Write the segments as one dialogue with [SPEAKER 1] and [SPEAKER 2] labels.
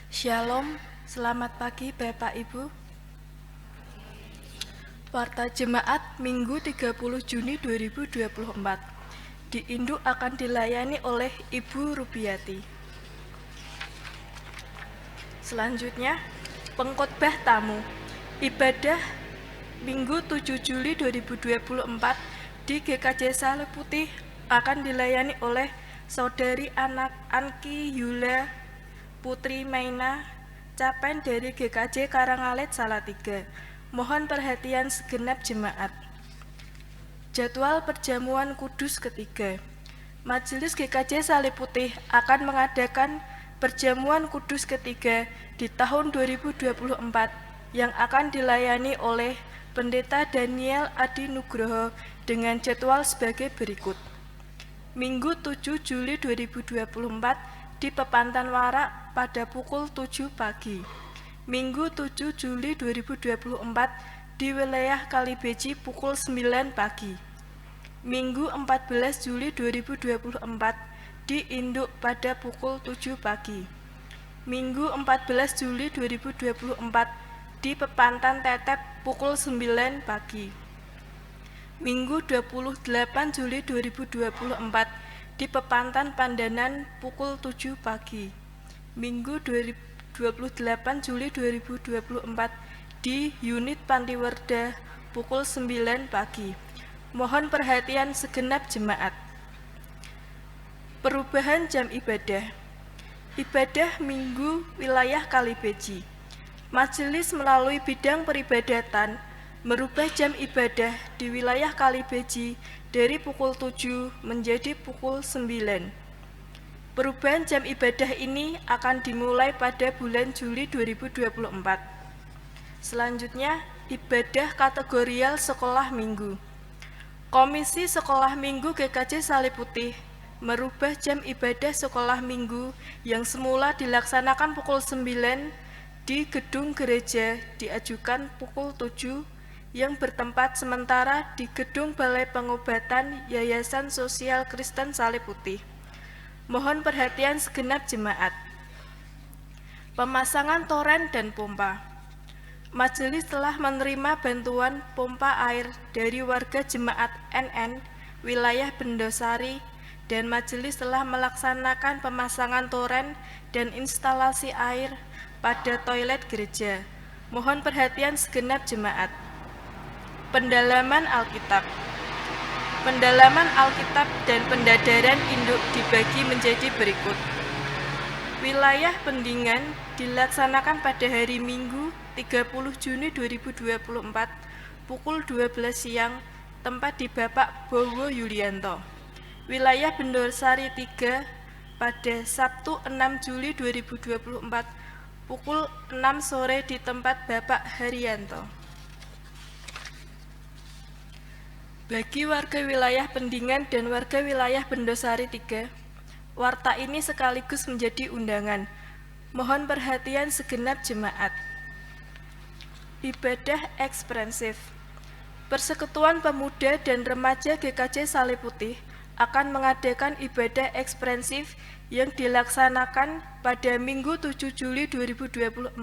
[SPEAKER 1] Shalom, selamat pagi Bapak Ibu. Warta Jemaat Minggu 30 Juni 2024 di Induk akan dilayani oleh Ibu Rubiati. Selanjutnya, pengkhotbah tamu. Ibadah Minggu 7 Juli 2024 di GKJ Saleh Putih akan dilayani oleh Saudari Anki Yula Putri Maina Capen dari GKJ Karangalet Salatiga. Mohon perhatian segenap jemaat. Jadwal perjamuan kudus ketiga. Majelis GKJ Saleh Putih akan mengadakan perjamuan kudus ketiga di tahun 2024 yang akan dilayani oleh Pendeta Daniel Adi Nugroho dengan jadwal sebagai berikut. Minggu 7 Juli 2024 di Pepantan Warak pada pukul 7 pagi. Minggu 7 Juli 2024 di wilayah Kalibeji pukul 9 pagi. Minggu 14 Juli 2024 di Induk pada pukul 7 pagi. Minggu 14 Juli 2024 di Pepantan Tetep pukul 9 pagi. Minggu 28 Juli 2024 di Pepantan Pandanan pukul 7 pagi. Minggu 28 Juli 2024 di Unit Pantiwerda pukul 9 pagi. Mohon perhatian segenap jemaat. Perubahan jam ibadah. Ibadah Minggu wilayah Kalibeji. Majelis melalui bidang peribadatan merubah jam ibadah di wilayah Kalibeji dari pukul 7 menjadi pukul 9. Perubahan jam ibadah ini akan dimulai pada bulan Juli 2024. Selanjutnya, ibadah kategorial sekolah minggu. Komisi Sekolah Minggu GKJ Saleh Putih merubah jam ibadah sekolah minggu yang semula dilaksanakan pukul 9 di gedung gereja diajukan pukul 7 yang bertempat sementara di gedung Balai Pengobatan Yayasan Sosial Kristen Saleh Putih. Mohon perhatian segenap jemaat. Pemasangan toren dan pompa. Majelis telah menerima bantuan pompa air dari warga jemaat NN wilayah Bendosari dan majelis telah melaksanakan pemasangan toren dan instalasi air pada toilet gereja. Mohon perhatian segenap jemaat. Pendalaman Alkitab. Pendalaman Alkitab dan pendadaran induk dibagi menjadi berikut. Wilayah pendingan dilaksanakan pada hari Minggu 30 Juni 2024 pukul 12 siang, tempat di Bapak Bowo Yulianto. Wilayah Bendosari 3 pada Sabtu 6 Juli 2024 pukul 6 sore di tempat Bapak Haryanto. Bagi warga wilayah Pendingan dan warga wilayah Bendosari 3, warta ini sekaligus menjadi undangan. Mohon perhatian segenap jemaat. Ibadah eksprensif. Persekutuan Pemuda dan Remaja GKJ Saleh Putih akan mengadakan ibadah eksprensif yang dilaksanakan pada Minggu 7 Juli 2024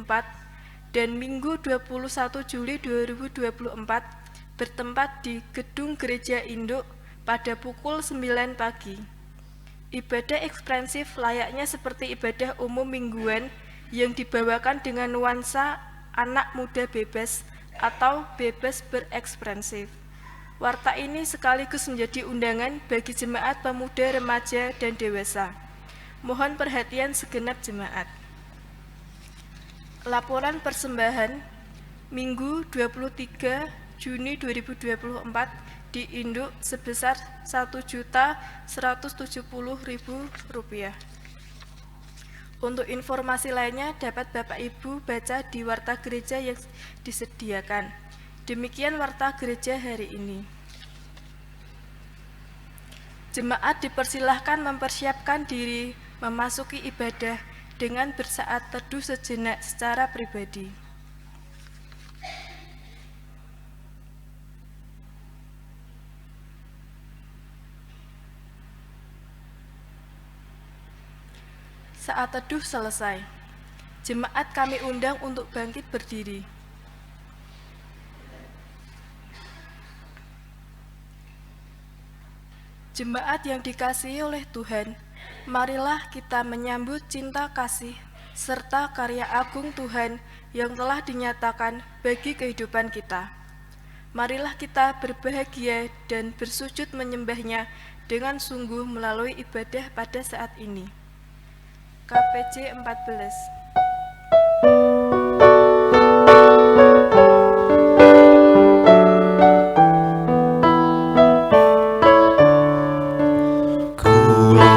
[SPEAKER 1] dan Minggu 21 Juli 2024 bertempat di Gedung Gereja Induk pada pukul 9 pagi. Ibadah eksprensif layaknya seperti ibadah umum mingguan yang dibawakan dengan nuansa anak muda bebas atau bebas bereksprensif. Warta ini sekaligus menjadi undangan bagi jemaat pemuda, remaja, dan dewasa. Mohon perhatian segenap jemaat. Laporan persembahan Minggu 23 Juni 2024 di Induk sebesar Rp1.170.000. Untuk informasi lainnya dapat Bapak Ibu baca di warta gereja yang disediakan. Demikian warta gereja hari ini. Jemaat dipersilahkan mempersiapkan diri memasuki ibadah dengan bersaat teduh sejenak secara pribadi. Saat teduh selesai. Jemaat kami undang untuk bangkit berdiri. Jemaat yang dikasihi oleh Tuhan, marilah kita menyambut cinta kasih serta karya agung Tuhan yang telah dinyatakan bagi kehidupan kita. Marilah kita berbahagia dan bersujud menyembahnya dengan sungguh melalui ibadah pada saat ini. KPJ 14.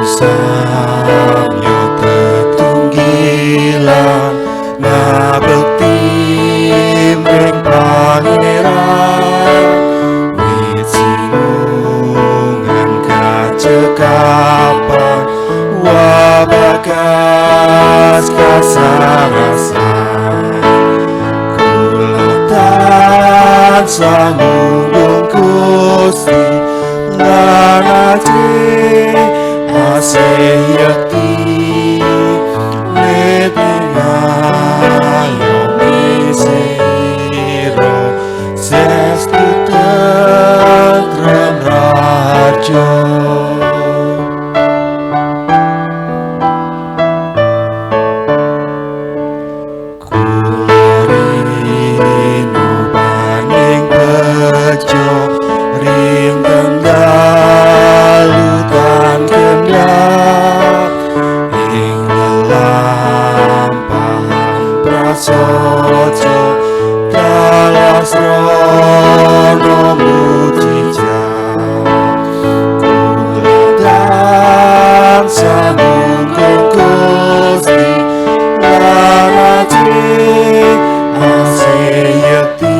[SPEAKER 2] Samyo tetunggilan ngabekti mring pangeran wit sinungan kacekapan wabagas kasarasan kula tansah nunggung Gusti nganaje asih yakti letingayomi siro sestu tentrem rajo kulorinu paning bejo rinten dalutan kendap ing lelampahan prasaja dalas rono mujijat kula tansah nunggung Gusti nganaje asih yakti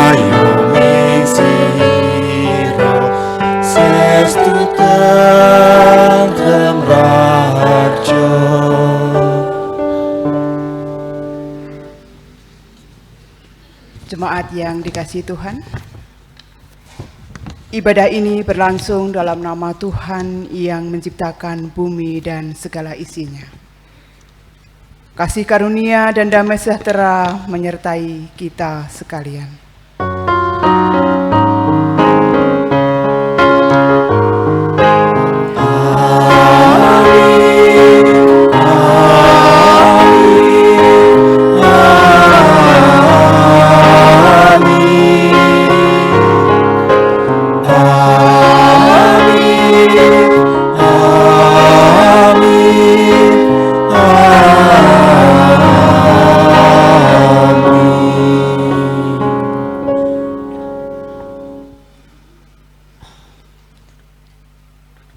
[SPEAKER 2] ayomi siro sestu tentrem rajo.
[SPEAKER 3] Jemaat yang dikasihi Tuhan, ibadah ini berlangsung dalam nama Tuhan yang menciptakan bumi dan segala isinya. Kasih karunia dan damai sejahtera menyertai kita sekalian.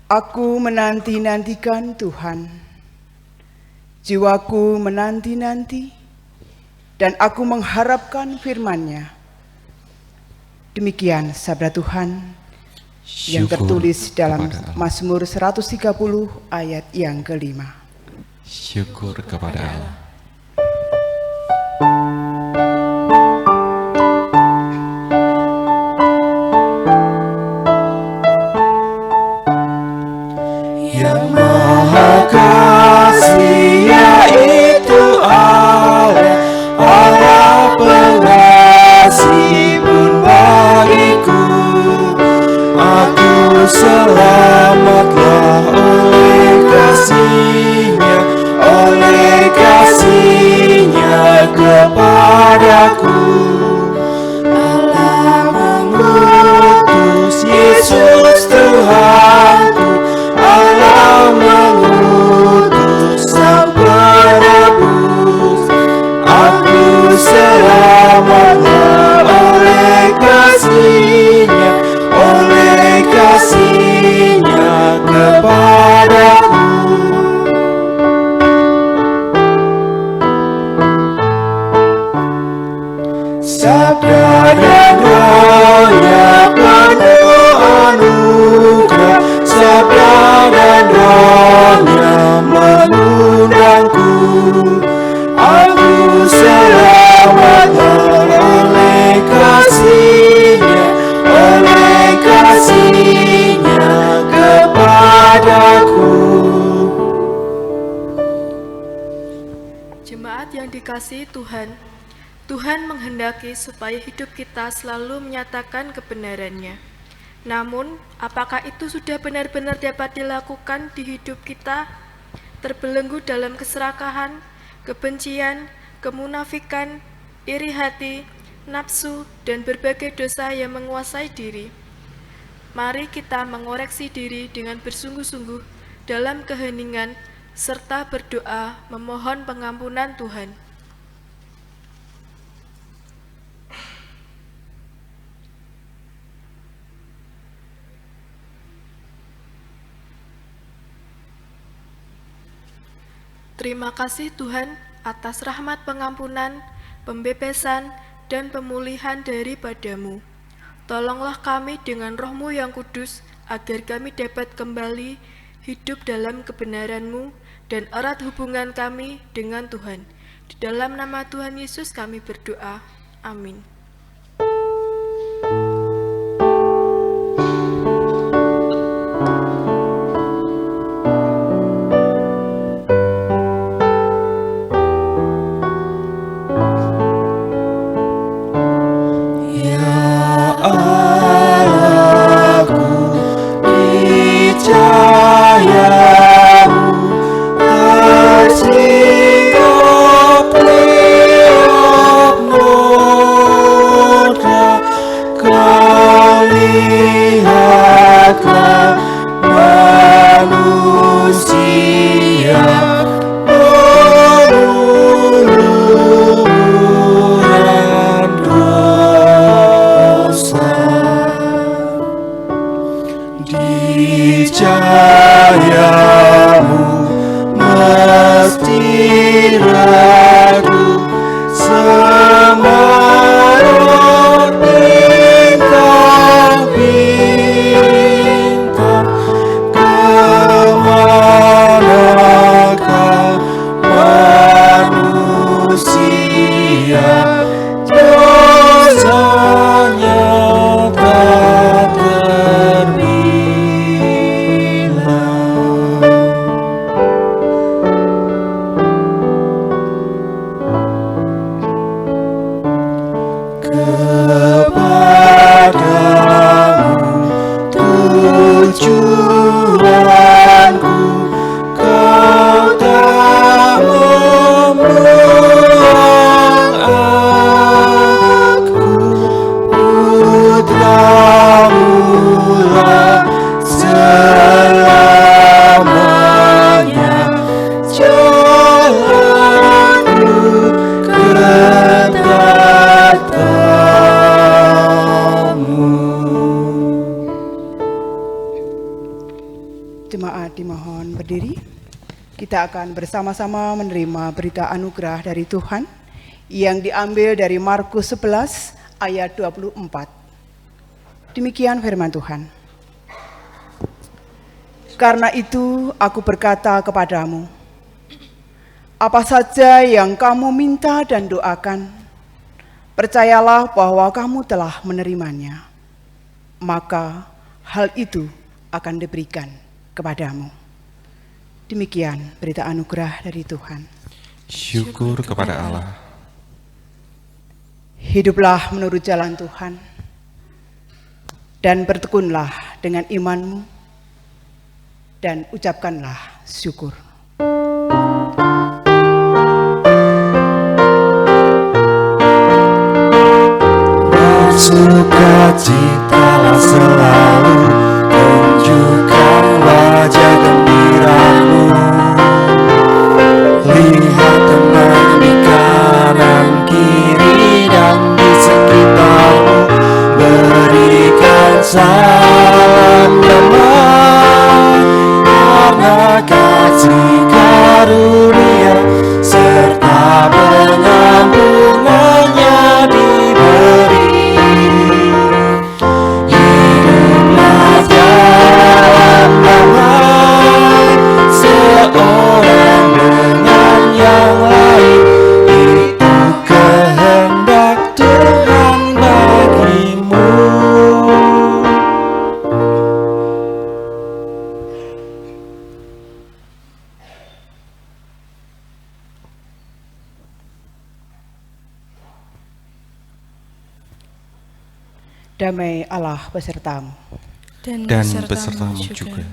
[SPEAKER 3] Aku menanti-nantikan Tuhan, jiwaku menanti-nanti, dan aku mengharapkan firman-Nya. Demikian sabda Tuhan yang tertulis dalam Mazmur 130 ayat yang kelima.
[SPEAKER 2] Syukur kepada Allah. Yang Maha Kasih yaitu Allah, Allah pengasih pun bagiku. Aku selamatlah oleh kasih-Nya kepadaku. Allah mengutus Yesus Tuhanku, Allah mengutus Sang Penebus. Aku selamatlah oleh kasih-Nya kepadaku. Sabda dan Roh-Nya penuh anugerah.
[SPEAKER 1] kasih Tuhan, Tuhan menghendaki supaya hidup kita selalu menyatakan kebenarannya. Namun, apakah itu sudah benar-benar dapat dilakukan di hidup kita? Terbelenggu dalam keserakahan, kebencian, kemunafikan, iri hati, nafsu, dan berbagai dosa yang menguasai diri. Mari kita mengoreksi diri dengan bersungguh-sungguh dalam keheningan serta berdoa memohon pengampunan Tuhan. Terima kasih Tuhan atas rahmat pengampunan, pembebasan, dan pemulihan daripada-Mu. Tolonglah kami dengan Roh-Mu yang kudus, agar kami dapat kembali hidup dalam kebenaran-Mu dan erat hubungan kami dengan Tuhan. Di dalam nama Tuhan Yesus kami berdoa. Amin.
[SPEAKER 3] Kita akan bersama-sama menerima berita anugerah dari Tuhan yang diambil dari Markus 11 ayat 24. Demikian firman Tuhan. Karena itu aku berkata kepadamu, apa saja yang kamu minta dan doakan, percayalah bahwa kamu telah menerimanya, maka hal itu akan diberikan kepadamu. Demikian berita anugerah dari Tuhan.
[SPEAKER 2] Syukur kepada Allah.
[SPEAKER 3] Hiduplah menurut jalan Tuhan, dan bertekunlah dengan imanmu, dan ucapkanlah syukur.
[SPEAKER 2] Bersukacitalah selalu, tunjukkan wajah gembiramu. Lihat teman di kanan kiri dan di sekitarmu, berikan salam damai, karena kasih karunia serta pengampunannya diberi. Hiduplah dalam damai, seorang dengan yang lain, itu kehendak Tuhan bagimu.
[SPEAKER 3] Damai Allah besertamu.
[SPEAKER 2] Dan besertamu juga.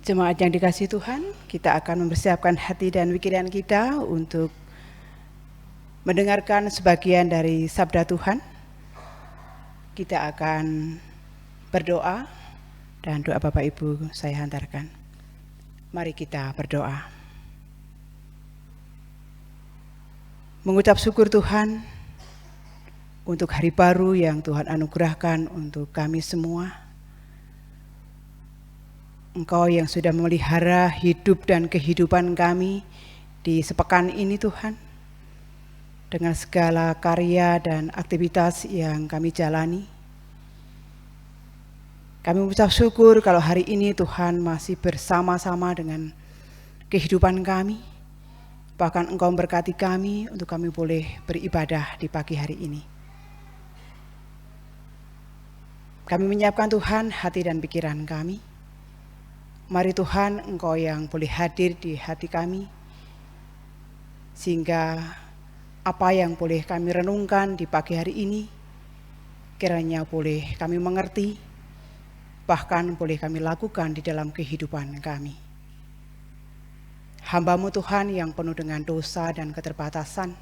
[SPEAKER 3] Jemaat yang dikasihi Tuhan, kita akan mempersiapkan hati dan pikiran kita untuk mendengarkan sebagian dari sabda Tuhan. Kita akan berdoa dan doa Bapak Ibu saya hantarkan. Mari kita berdoa. Mengucap syukur Tuhan untuk hari baru yang Tuhan anugerahkan untuk kami semua. Engkau yang sudah memelihara hidup dan kehidupan kami di sepekan ini Tuhan. Dengan segala karya dan aktivitas yang kami jalani. Kami mengucap syukur kalau hari ini Tuhan masih bersama-sama dengan kehidupan kami. Bahkan Engkau memberkati kami untuk kami boleh beribadah di pagi hari ini. Kami menyiapkan Tuhan hati dan pikiran kami. Mari Tuhan, Engkau yang boleh hadir di hati kami, sehingga apa yang boleh kami renungkan di pagi hari ini, kiranya boleh kami mengerti, bahkan boleh kami lakukan di dalam kehidupan kami. Hamba-Mu Tuhan yang penuh dengan dosa dan keterbatasan,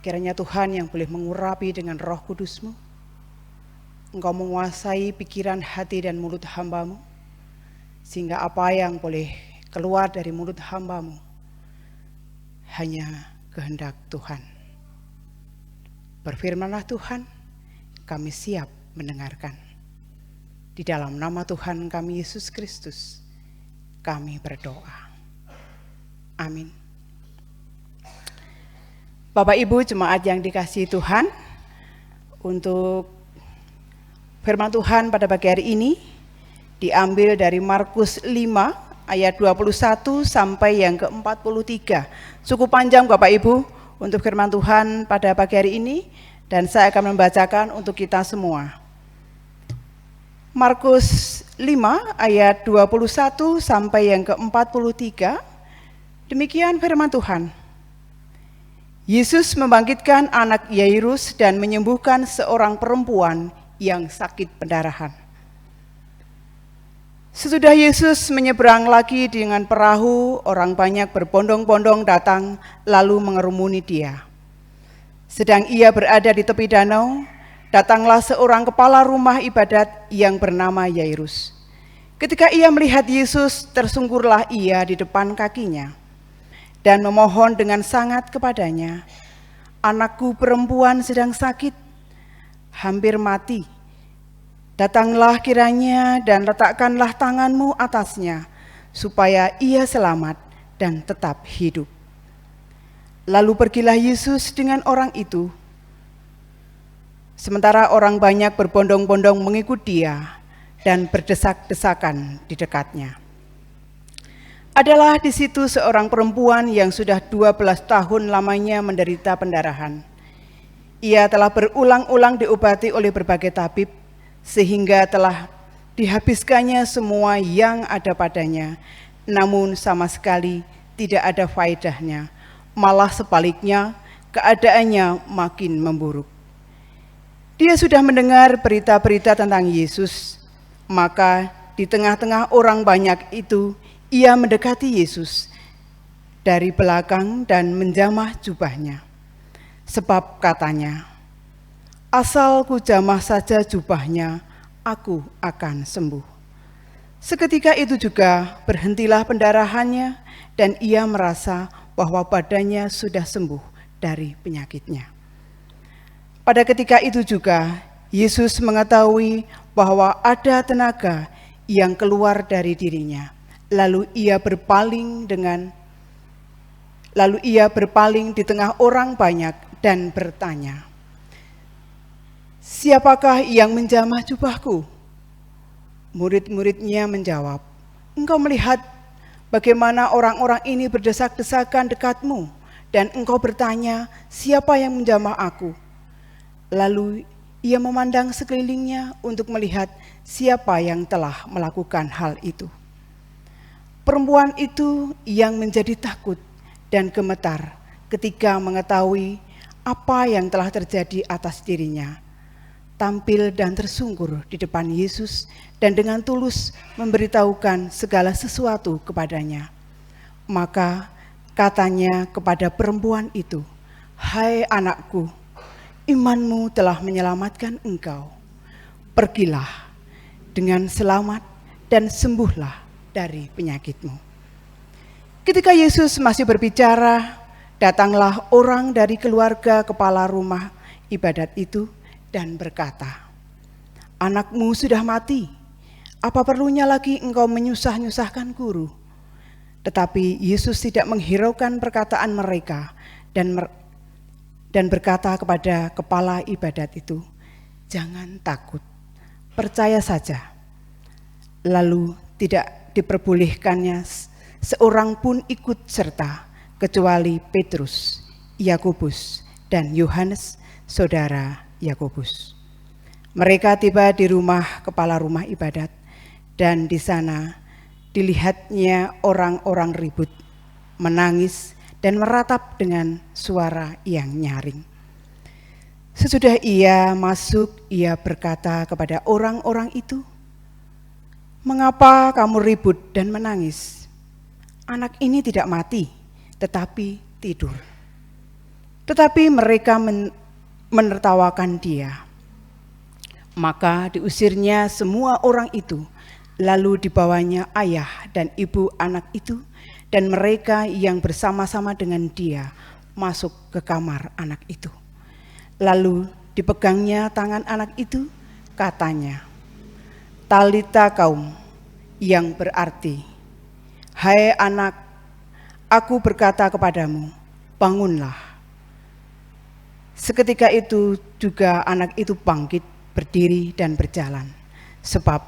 [SPEAKER 3] kiranya Tuhan yang boleh mengurapi dengan Roh Kudus-Mu, Engkau menguasai pikiran, hati, dan mulut hamba-Mu, sehingga apa yang boleh keluar dari mulut hamba-Mu hanya kehendak Tuhan. Berfirmanlah Tuhan, kami siap mendengarkan. Di dalam nama Tuhan kami Yesus Kristus, kami berdoa. Amin. Bapak Ibu jemaat yang dikasihi Tuhan, untuk firman Tuhan pada pagi hari ini diambil dari Markus 5 ayat 21 sampai yang ke-43. Cukup panjang Bapak Ibu untuk firman Tuhan pada pagi hari ini, dan saya akan membacakan untuk kita semua. Markus 5 ayat 21 sampai yang ke-43. Demikian firman Tuhan. Yesus membangkitkan anak Yairus dan menyembuhkan seorang perempuan yang sakit pendarahan. Sesudah Yesus menyeberang lagi dengan perahu, orang banyak berbondong-bondong datang lalu mengerumuni dia. Sedang ia berada di tepi danau, datanglah seorang kepala rumah ibadat yang bernama Yairus. Ketika ia melihat Yesus, tersungkurlah ia di depan kakinya dan memohon dengan sangat kepadanya, "Anakku perempuan sedang sakit, hampir mati. Datanglah kiranya dan letakkanlah tanganmu atasnya, supaya ia selamat dan tetap hidup." Lalu pergilah Yesus dengan orang itu. Sementara orang banyak berbondong-bondong mengikut dia dan berdesak-desakan di dekatnya. Adalah di situ seorang perempuan yang sudah 12 tahun lamanya menderita pendarahan. Ia telah berulang-ulang diobati oleh berbagai tabib, sehingga telah dihabiskannya semua yang ada padanya, namun sama sekali tidak ada faedahnya. Malah sebaliknya, keadaannya makin memburuk. Dia sudah mendengar berita-berita tentang Yesus, maka di tengah-tengah orang banyak itu, ia mendekati Yesus dari belakang dan menjamah jubahnya. Sebab katanya, "Asal ku jamah saja jubahnya, aku akan sembuh." Seketika itu juga berhentilah pendarahannya dan ia merasa bahwa badannya sudah sembuh dari penyakitnya. Pada ketika itu juga Yesus mengetahui bahwa ada tenaga yang keluar dari dirinya. Lalu ia berpaling di tengah orang banyak dan bertanya, "Siapakah yang menjamah jubahku?" Murid-muridnya menjawab, "Engkau melihat bagaimana orang-orang ini berdesak-desakan dekatmu, dan engkau bertanya, siapa yang menjamah aku?" Lalu ia memandang sekelilingnya untuk melihat siapa yang telah melakukan hal itu. Perempuan itu yang menjadi takut dan gemetar ketika mengetahui apa yang telah terjadi atas dirinya, tampil dan tersungkur di depan Yesus dan dengan tulus memberitahukan segala sesuatu kepadanya. Maka katanya kepada perempuan itu, "Hai anakku, imanmu telah menyelamatkan engkau. Pergilah dengan selamat dan sembuhlah dari penyakitmu." Ketika Yesus masih berbicara, datanglah orang dari keluarga kepala rumah ibadat itu dan berkata, "Anakmu sudah mati. Apa perlunya lagi engkau menyusah-nyusahkan guru?" Tetapi Yesus tidak menghiraukan perkataan mereka dan berkata kepada kepala ibadat itu, "Jangan takut, percaya saja." Lalu tidak diperbolehkannya seorang pun ikut serta, kecuali Petrus, Yakobus, dan Yohanes, saudara Yakobus. Mereka tiba di rumah kepala rumah ibadat, dan di sana dilihatnya orang-orang ribut, menangis, dan meratap dengan suara yang nyaring. Sesudah ia masuk, ia berkata kepada orang-orang itu, "Mengapa kamu ribut dan menangis? Anak ini tidak mati, tetapi tidur." Tetapi mereka menertawakan dia. Maka diusirnya semua orang itu, lalu dibawanya ayah dan ibu anak itu, dan mereka yang bersama-sama dengan dia masuk ke kamar anak itu. Lalu dipegangnya tangan anak itu, katanya, "Talita kaum," yang berarti, "Hai anak, aku berkata kepadamu, bangunlah." Seketika itu juga anak itu bangkit, berdiri dan berjalan, sebab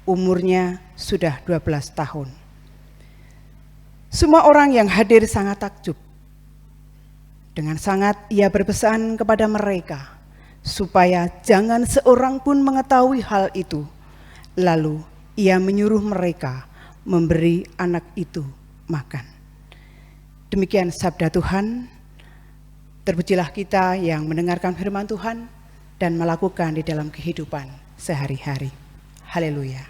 [SPEAKER 3] umurnya sudah 12 tahun. Semua orang yang hadir sangat takjub. Dengan sangat ia berpesan kepada mereka, supaya jangan seorang pun mengetahui hal itu. Lalu ia menyuruh mereka memberi anak itu makan. Demikian sabda Tuhan. Terpujilah kita yang mendengarkan firman Tuhan dan melakukan di dalam kehidupan sehari-hari. Haleluya.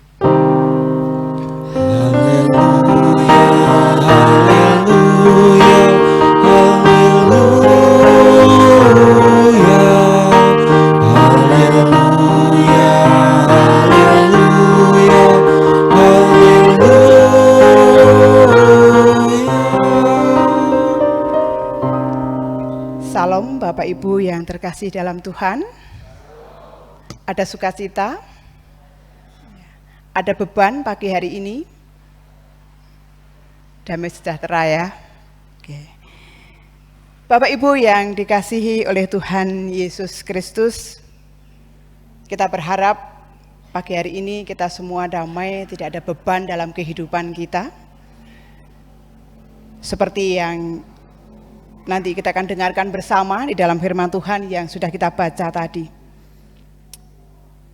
[SPEAKER 3] Salam Bapak Ibu yang terkasih dalam Tuhan. Ada sukacita, ada beban pagi hari ini. Damai sejahtera ya. Oke. Bapak Ibu yang dikasihi oleh Tuhan Yesus Kristus, kita berharap pagi hari ini kita semua damai, tidak ada beban dalam kehidupan kita. Seperti yang nanti kita akan dengarkan bersama di dalam firman Tuhan yang sudah kita baca tadi.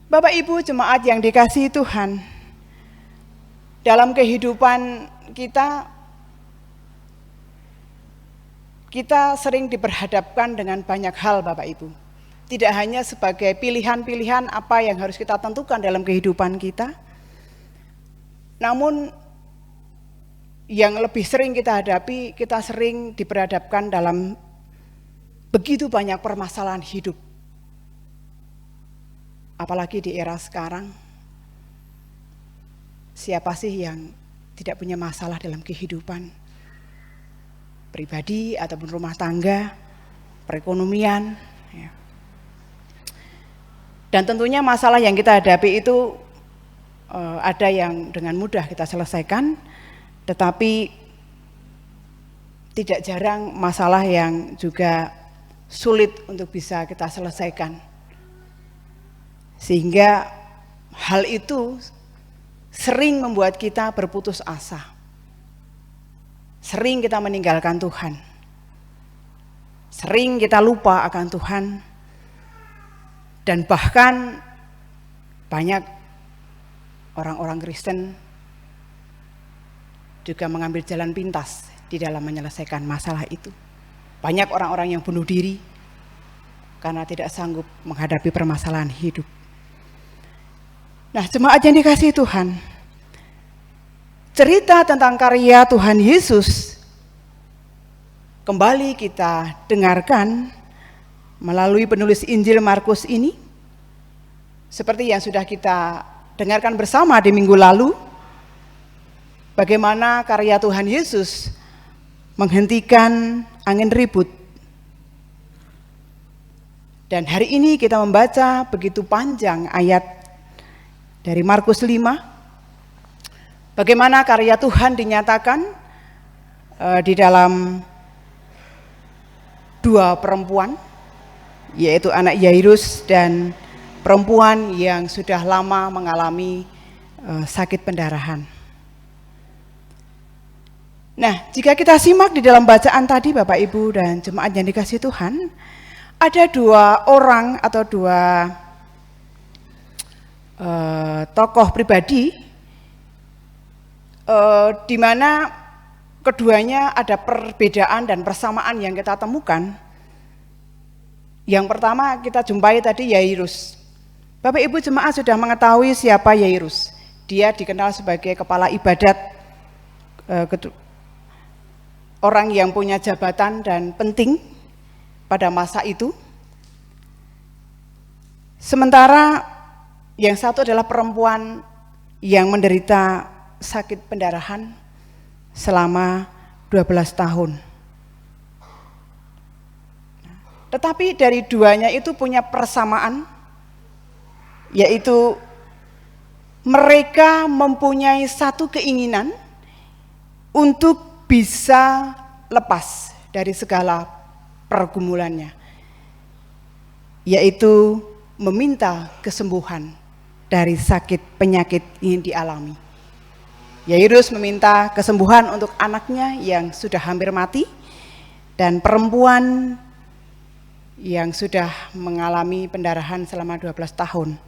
[SPEAKER 3] Bapak Ibu jemaat yang dikasihi Tuhan, dalam kehidupan kita sering diperhadapkan dengan banyak hal Bapak Ibu. Tidak hanya sebagai pilihan-pilihan apa yang harus kita tentukan dalam kehidupan kita, namun yang lebih sering kita hadapi, kita sering diperhadapkan dalam begitu banyak permasalahan hidup. Apalagi di era sekarang, siapa sih yang tidak punya masalah dalam kehidupan pribadi ataupun rumah tangga, perekonomian. Ya. Dan tentunya masalah yang kita hadapi itu ada yang dengan mudah kita selesaikan, tetapi tidak jarang masalah yang juga sulit untuk bisa kita selesaikan. Sehingga hal itu sering membuat kita berputus asa. Sering kita meninggalkan Tuhan. Sering kita lupa akan Tuhan. Dan bahkan banyak orang-orang Kristen juga mengambil jalan pintas di dalam menyelesaikan masalah itu. Banyak orang-orang yang bunuh diri karena tidak sanggup menghadapi permasalahan hidup. Nah, jemaat yang dikasihi Tuhan, cerita tentang karya Tuhan Yesus kembali kita dengarkan melalui penulis Injil Markus ini. Seperti yang sudah kita dengarkan bersama di minggu lalu, bagaimana karya Tuhan Yesus menghentikan angin ribut. Dan hari ini kita membaca begitu panjang ayat dari Markus 5. Bagaimana karya Tuhan dinyatakan di dalam dua perempuan, yaitu anak Yairus dan perempuan yang sudah lama mengalami sakit pendarahan. Nah, jika kita simak di dalam bacaan tadi Bapak Ibu dan jemaat yang dikasihi Tuhan, ada dua orang atau dua tokoh pribadi di mana keduanya ada perbedaan dan persamaan yang kita temukan. Yang pertama kita jumpai tadi Yairus. Bapak Ibu jemaat sudah mengetahui siapa Yairus. Dia dikenal sebagai kepala ibadat, orang yang punya jabatan dan penting pada masa itu. Sementara yang satu adalah perempuan yang menderita sakit pendarahan selama 12 tahun. Tetapi dari duanya itu punya persamaan, yaitu mereka mempunyai satu keinginan untuk bisa lepas dari segala pergumulannya, yaitu meminta kesembuhan dari sakit penyakit yang dialami. Yairus meminta kesembuhan untuk anaknya yang sudah hampir mati, dan perempuan yang sudah mengalami pendarahan selama 12 tahun.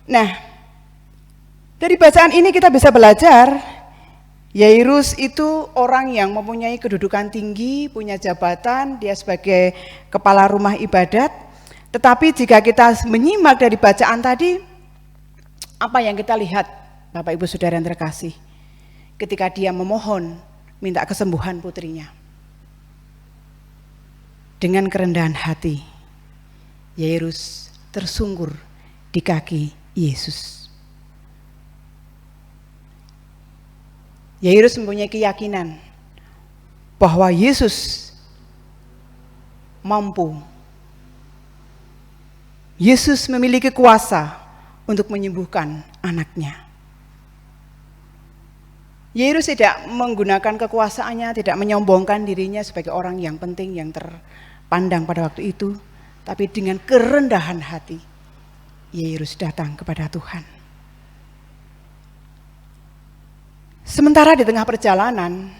[SPEAKER 3] Nah, dari bacaan ini kita bisa belajar, Yairus itu orang yang mempunyai kedudukan tinggi, punya jabatan, dia sebagai kepala rumah ibadat. Tetapi jika kita menyimak dari bacaan tadi, apa yang kita lihat Bapak Ibu Saudara yang terkasih, ketika dia memohon minta kesembuhan putrinya, dengan kerendahan hati Yairus tersungkur di kaki Yesus. Yairus mempunyai keyakinan bahwa Yesus mampu. Yesus memiliki kuasa untuk menyembuhkan anaknya. Yairus tidak menggunakan kekuasaannya, tidak menyombongkan dirinya sebagai orang yang penting, yang terpandang pada waktu itu. Tapi dengan kerendahan hati, Yairus datang kepada Tuhan. Sementara di tengah perjalanan,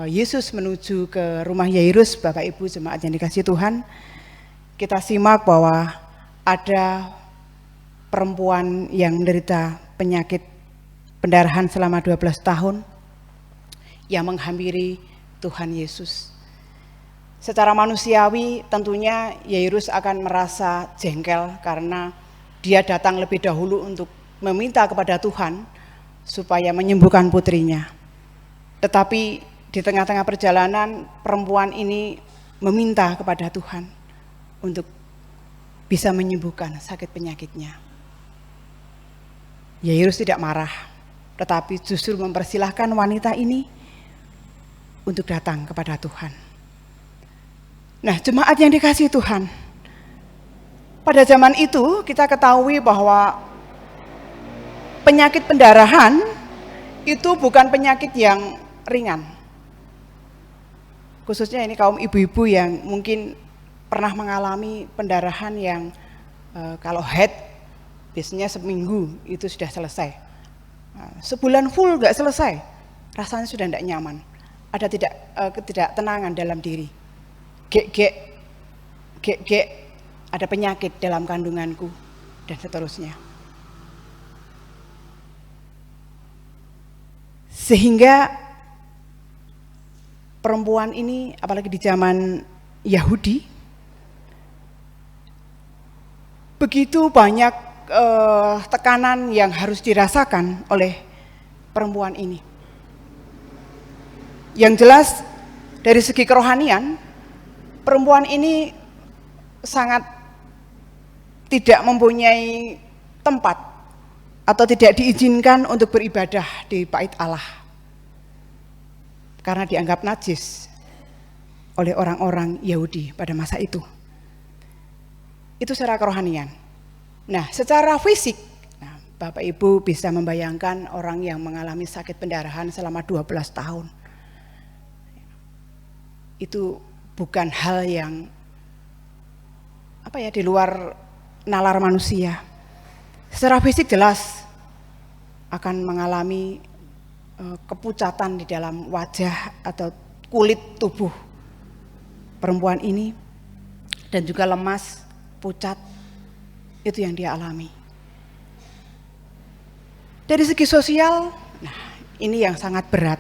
[SPEAKER 3] Yesus menuju ke rumah Yairus, Bapak Ibu jemaat yang dikasihi Tuhan, kita simak bahwa ada perempuan yang menderita penyakit pendarahan selama 12 tahun yang menghampiri Tuhan Yesus. Secara manusiawi tentunya Yairus akan merasa jengkel karena dia datang lebih dahulu untuk meminta kepada Tuhan supaya menyembuhkan putrinya. Tetapi di tengah-tengah perjalanan perempuan ini meminta kepada Tuhan untuk bisa menyembuhkan sakit penyakitnya. Yairus tidak marah, tetapi justru mempersilahkan wanita ini untuk datang kepada Tuhan. Nah, jemaat yang dikasihi Tuhan, pada zaman itu kita ketahui bahwa penyakit pendarahan itu bukan penyakit yang ringan. Khususnya ini kaum ibu-ibu yang mungkin pernah mengalami pendarahan yang kalau head biasanya seminggu itu sudah selesai. Sebulan full nggak selesai, rasanya sudah tidak nyaman. Ada ketidaktenangan dalam diri. Gek, ada penyakit dalam kandunganku dan seterusnya. Sehingga perempuan ini, apalagi di zaman Yahudi, begitu banyak tekanan yang harus dirasakan oleh perempuan ini. Yang jelas dari segi kerohanian, perempuan ini sangat tidak mempunyai tempat atau tidak diizinkan untuk beribadah di bait Allah karena dianggap najis oleh orang-orang Yahudi pada masa itu. Itu secara kerohanian. Nah, secara fisik, Bapak Ibu bisa membayangkan orang yang mengalami sakit pendarahan selama 12 tahun. Itu bukan hal yang di luar nalar manusia. Secara fisik jelas akan mengalami kepucatan di dalam wajah atau kulit tubuh perempuan ini dan juga lemas, pucat, itu yang dia alami. Dari segi sosial, ini yang sangat berat.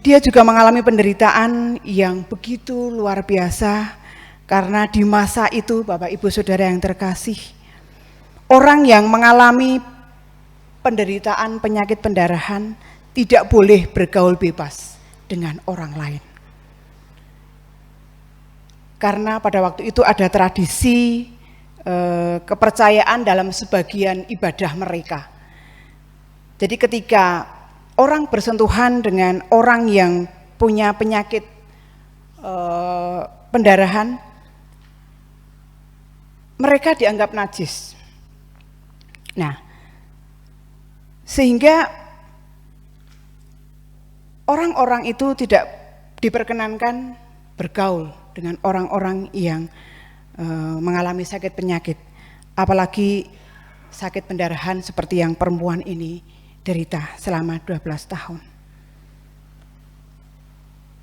[SPEAKER 3] Dia juga mengalami penderitaan yang begitu luar biasa karena di masa itu, Bapak Ibu Saudara yang terkasih, orang yang mengalami penderitaan penyakit pendarahan tidak boleh bergaul bebas dengan orang lain. Karena pada waktu itu ada tradisi kepercayaan dalam sebagian ibadah mereka. Jadi ketika orang bersentuhan dengan orang yang punya penyakit pendarahan, mereka dianggap najis. Nah, sehingga orang-orang itu tidak diperkenankan bergaul dengan orang-orang yang mengalami sakit penyakit, apalagi sakit pendarahan seperti yang perempuan ini derita selama 12 tahun.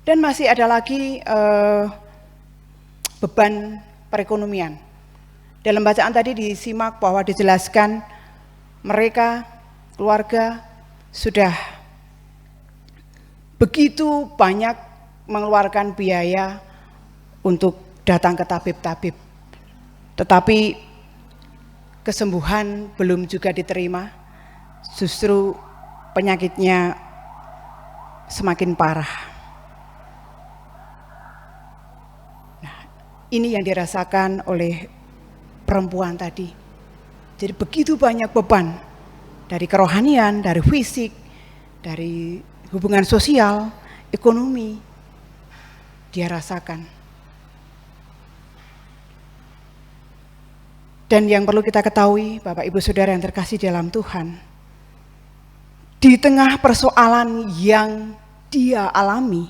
[SPEAKER 3] Dan masih ada lagi beban perekonomian. Dalam bacaan tadi disimak bahwa dijelaskan mereka, keluarga sudah begitu banyak mengeluarkan biaya untuk datang ke tabib-tabib, tetapi kesembuhan belum juga diterima, justru penyakitnya semakin parah. Nah, ini yang dirasakan oleh perempuan tadi. Jadi begitu banyak beban dari kerohanian, dari fisik, dari hubungan sosial, ekonomi. dia rasakan. Dan yang perlu kita ketahui, Bapak Ibu Saudara yang terkasih dalam Tuhan, di tengah persoalan yang dia alami,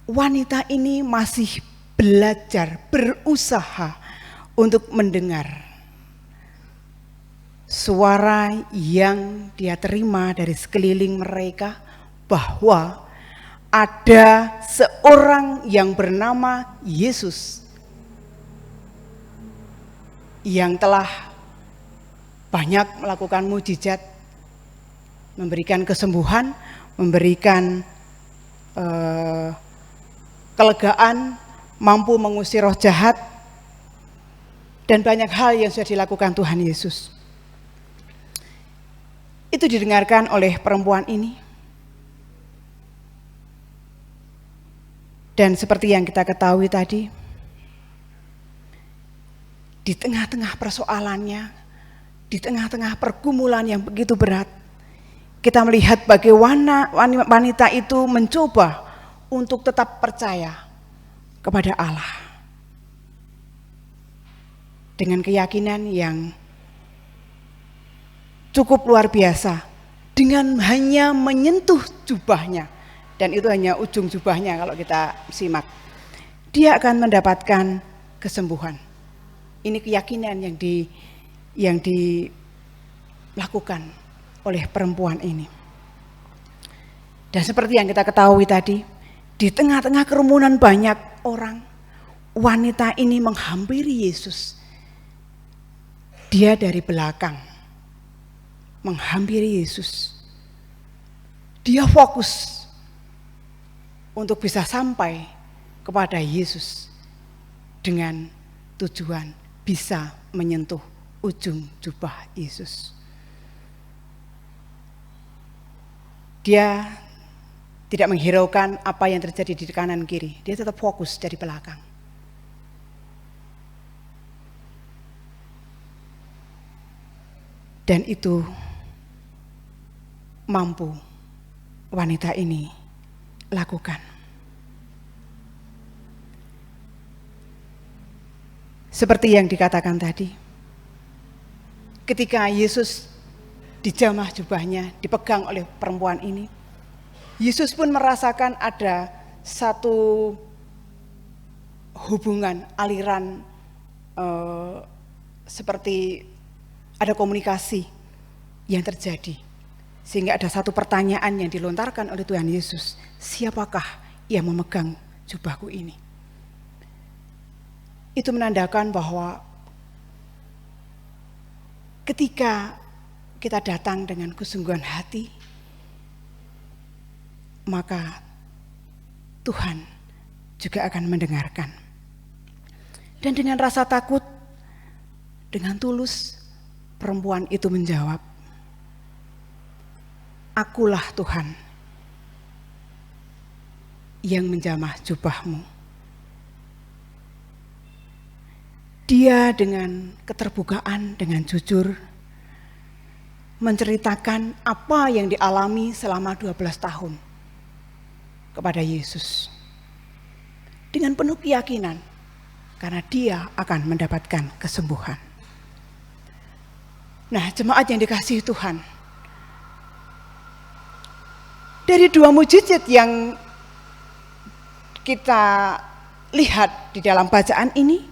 [SPEAKER 3] wanita ini masih belajar, berusaha untuk mendengar suara yang dia terima dari sekeliling mereka, bahwa ada seorang yang bernama Yesus yang telah banyak melakukan mujizat, memberikan kesembuhan, memberikan kelegaan, mampu mengusir roh jahat, dan banyak hal yang sudah dilakukan Tuhan Yesus. Itu didengarkan oleh perempuan ini. Dan seperti yang kita ketahui tadi, di tengah-tengah persoalannya, di tengah-tengah pergumulan yang begitu berat, kita melihat bagaimana wanita itu mencoba untuk tetap percaya kepada Allah. Dengan keyakinan yang cukup luar biasa, dengan hanya menyentuh jubahnya, dan itu hanya ujung jubahnya kalau kita simak, dia akan mendapatkan kesembuhan. Ini keyakinan yang dilakukan oleh perempuan ini. Dan seperti yang kita ketahui tadi, di tengah-tengah kerumunan banyak orang, wanita ini menghampiri Yesus. Dia dari belakang menghampiri Yesus. Dia fokus untuk bisa sampai kepada Yesus dengan tujuan bisa menyentuh ujung jubah Yesus. Dia tidak menghiraukan apa yang terjadi di kanan kiri. Dia tetap fokus dari belakang. Dan itu mampu wanita ini lakukan. Seperti yang dikatakan tadi, ketika Yesus dijamah jubahnya, dipegang oleh perempuan ini, Yesus pun merasakan ada satu hubungan, aliran seperti ada komunikasi yang terjadi. Sehingga ada satu pertanyaan yang dilontarkan oleh Tuhan Yesus, siapakah yang memegang jubahku ini? Itu menandakan bahwa ketika kita datang dengan kesungguhan hati, maka Tuhan juga akan mendengarkan. Dan dengan rasa takut, dengan tulus, perempuan itu menjawab, "Akulah Tuhan yang menjamah jubahmu." Dia dengan keterbukaan, dengan jujur, menceritakan apa yang dialami selama 12 tahun kepada Yesus. Dengan penuh keyakinan, karena dia akan mendapatkan kesembuhan. Nah, jemaat yang dikasihi Tuhan, dari dua mujizat yang kita lihat di dalam bacaan ini,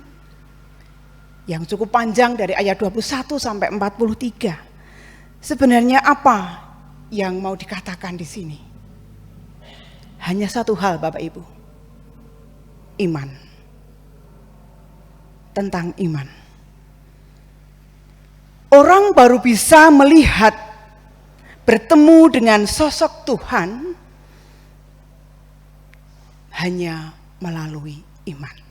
[SPEAKER 3] yang cukup panjang dari ayat 21 sampai 43. Sebenarnya apa yang mau dikatakan di sini? Hanya satu hal, Bapak Ibu. Iman. Tentang iman. Orang baru bisa melihat, bertemu dengan sosok Tuhan hanya melalui iman.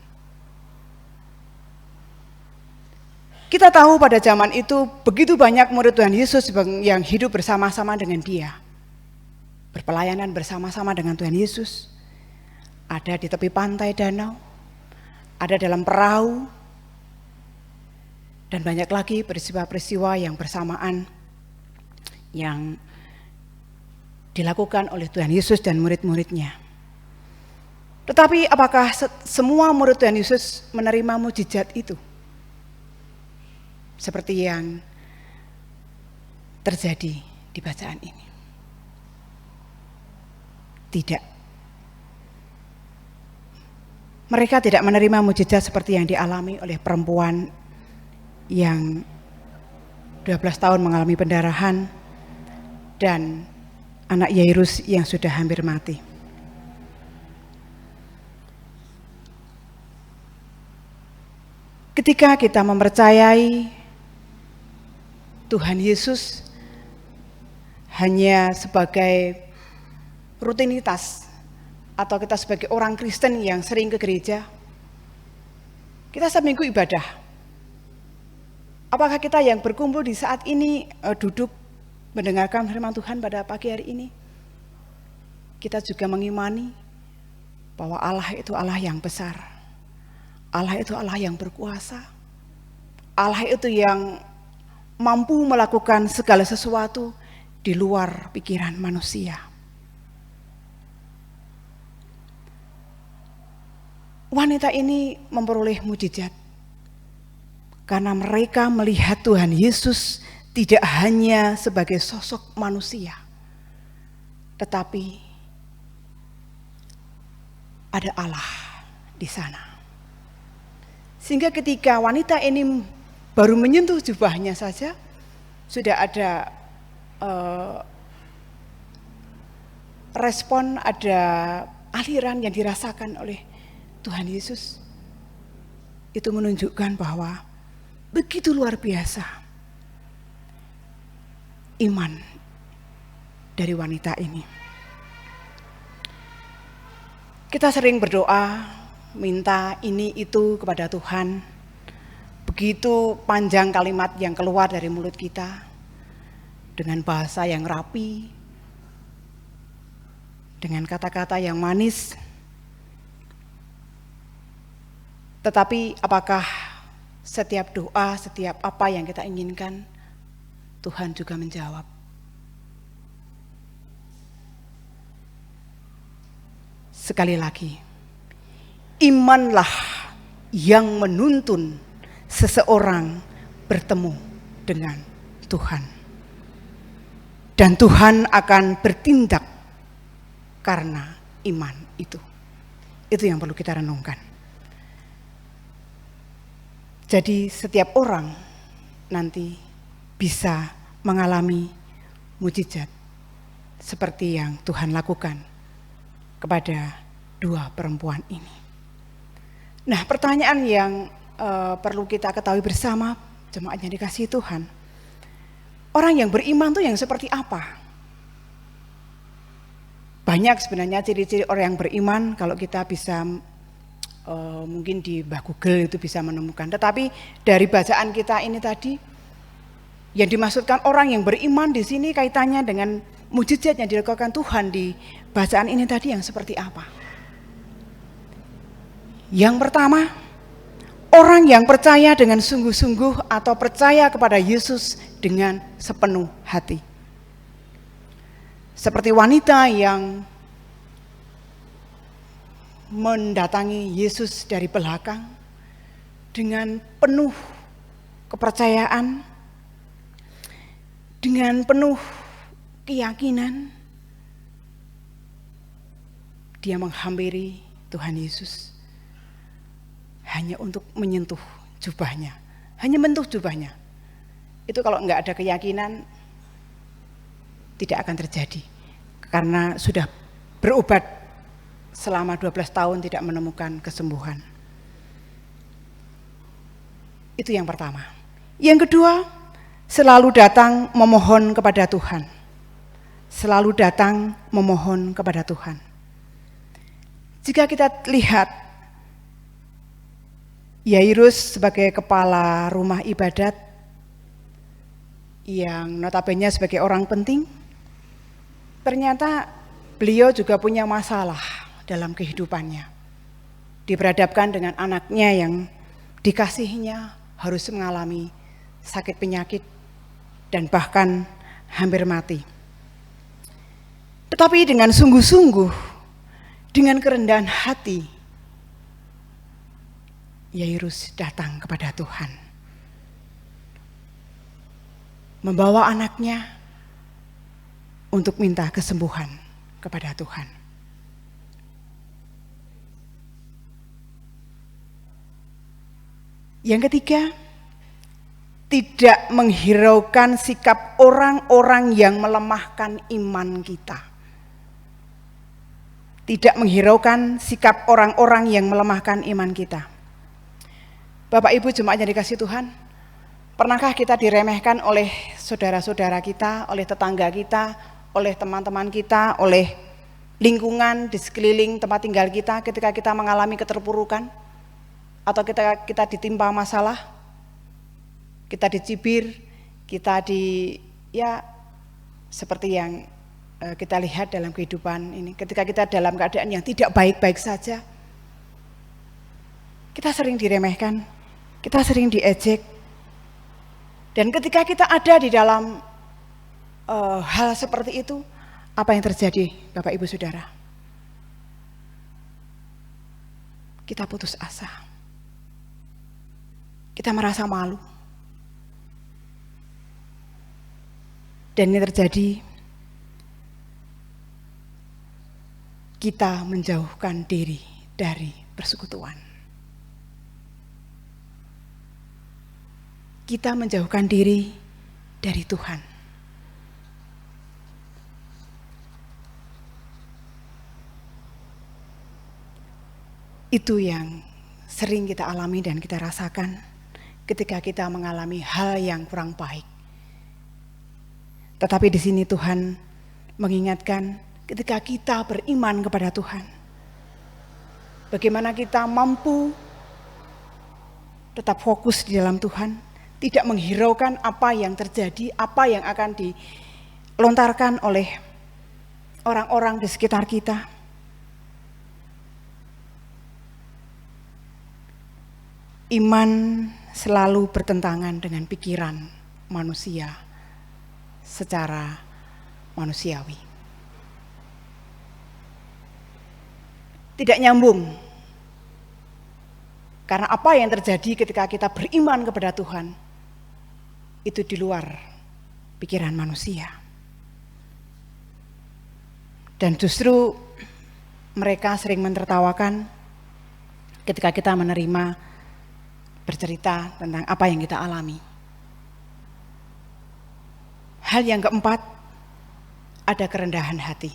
[SPEAKER 3] Kita tahu pada zaman itu begitu banyak murid Tuhan Yesus yang hidup bersama-sama dengan dia. Berpelayanan bersama-sama dengan Tuhan Yesus. Ada di tepi pantai danau, ada dalam perahu, dan banyak lagi peristiwa-peristiwa yang bersamaan yang dilakukan oleh Tuhan Yesus dan murid-muridnya. Tetapi apakah semua murid Tuhan Yesus menerima mukjizat itu? Seperti yang terjadi di bacaan ini. Tidak. Mereka tidak menerima mukjizat seperti yang dialami oleh perempuan yang 12 tahun mengalami pendarahan dan anak Yairus yang sudah hampir mati. Ketika kita mempercayai Tuhan Yesus hanya sebagai rutinitas atau kita sebagai orang Kristen yang sering ke gereja, kita seminggu ibadah. Apakah kita yang berkumpul di saat ini duduk mendengarkan firman Tuhan pada pagi hari ini, kita juga mengimani bahwa Allah itu Allah yang besar, Allah itu Allah yang berkuasa, Allah itu yang mampu melakukan segala sesuatu di luar pikiran manusia. Wanita ini memperoleh mukjizat karena mereka melihat Tuhan Yesus tidak hanya sebagai sosok manusia, tetapi ada Allah di sana. Sehingga ketika wanita ini baru menyentuh jubahnya saja, sudah ada respon, ada aliran yang dirasakan oleh Tuhan Yesus. Itu menunjukkan bahwa begitu luar biasa iman dari wanita ini. Kita sering berdoa, minta ini itu kepada Tuhan. Begitu panjang kalimat yang keluar dari mulut kita dengan bahasa yang rapi, dengan kata-kata yang manis. Tetapi apakah setiap doa, setiap apa yang kita inginkan, Tuhan juga menjawab? Sekali lagi, imanlah yang menuntun seseorang bertemu dengan Tuhan. Dan Tuhan akan bertindak karena iman itu. Itu yang perlu kita renungkan. Jadi setiap orang nanti bisa mengalami mukjizat seperti yang Tuhan lakukan kepada dua perempuan ini. Nah, pertanyaan yang perlu kita ketahui bersama, jemaat yang dikasihi Tuhan, orang yang beriman itu yang seperti apa? Banyak sebenarnya ciri-ciri orang yang beriman kalau kita bisa mungkin di Google itu bisa menemukan. Tetapi dari bacaan kita ini tadi, yang dimaksudkan orang yang beriman di sini kaitannya dengan mukjizat yang dilakukan Tuhan di bacaan ini tadi yang seperti apa? Yang pertama, orang yang percaya dengan sungguh-sungguh atau percaya kepada Yesus dengan sepenuh hati. Seperti wanita yang mendatangi Yesus dari belakang dengan penuh kepercayaan, dengan penuh keyakinan, dia menghampiri Tuhan Yesus hanya untuk menyentuh jubahnya, hanya menyentuh jubahnya. Itu kalau enggak ada keyakinan tidak akan terjadi, karena sudah berobat selama 12 tahun tidak menemukan kesembuhan. Itu yang pertama. Yang kedua, selalu datang memohon kepada Tuhan. Selalu datang memohon kepada Tuhan. Jika kita lihat Yairus sebagai kepala rumah ibadat yang notabene sebagai orang penting, ternyata beliau juga punya masalah dalam kehidupannya. Diperhadapkan dengan anaknya yang dikasihinya harus mengalami sakit penyakit dan bahkan hampir mati. Tetapi dengan sungguh-sungguh Dengan kerendahan hati, Yairus datang kepada Tuhan, membawa anaknya untuk minta kesembuhan kepada Tuhan. Yang ketiga, tidak menghiraukan sikap orang-orang yang melemahkan iman kita. Tidak menghiraukan sikap orang-orang yang melemahkan iman kita. Bapak Ibu jemaat yang dikasihi Tuhan, pernahkah kita diremehkan oleh saudara-saudara kita, oleh tetangga kita, oleh teman-teman kita, oleh lingkungan di sekeliling tempat tinggal kita ketika kita mengalami keterpurukan? Atau kita ditimpa masalah, kita dicibir, kita seperti yang kita lihat dalam kehidupan ini. Ketika kita dalam keadaan yang tidak baik-baik saja, kita sering diremehkan, kita sering diejek. Dan ketika kita ada di dalam hal seperti itu, apa yang terjadi Bapak Ibu Saudara? Kita putus asa. Kita merasa malu. Dan ini terjadi, kita menjauhkan diri dari persekutuan. Kita menjauhkan diri dari Tuhan. Itu yang sering kita alami dan kita rasakan ketika kita mengalami hal yang kurang baik. Tetapi di sini Tuhan mengingatkan ketika kita beriman kepada Tuhan, bagaimana kita mampu tetap fokus di dalam Tuhan, tidak menghiraukan apa yang terjadi, apa yang akan dilontarkan oleh orang-orang di sekitar kita. Iman selalu bertentangan dengan pikiran manusia secara manusiawi. Tidak nyambung. Karena apa yang terjadi ketika kita beriman kepada Tuhan, itu di luar pikiran manusia. Dan justru mereka sering mentertawakan ketika kita menerima bercerita tentang apa yang kita alami. Hal yang keempat, ada kerendahan hati.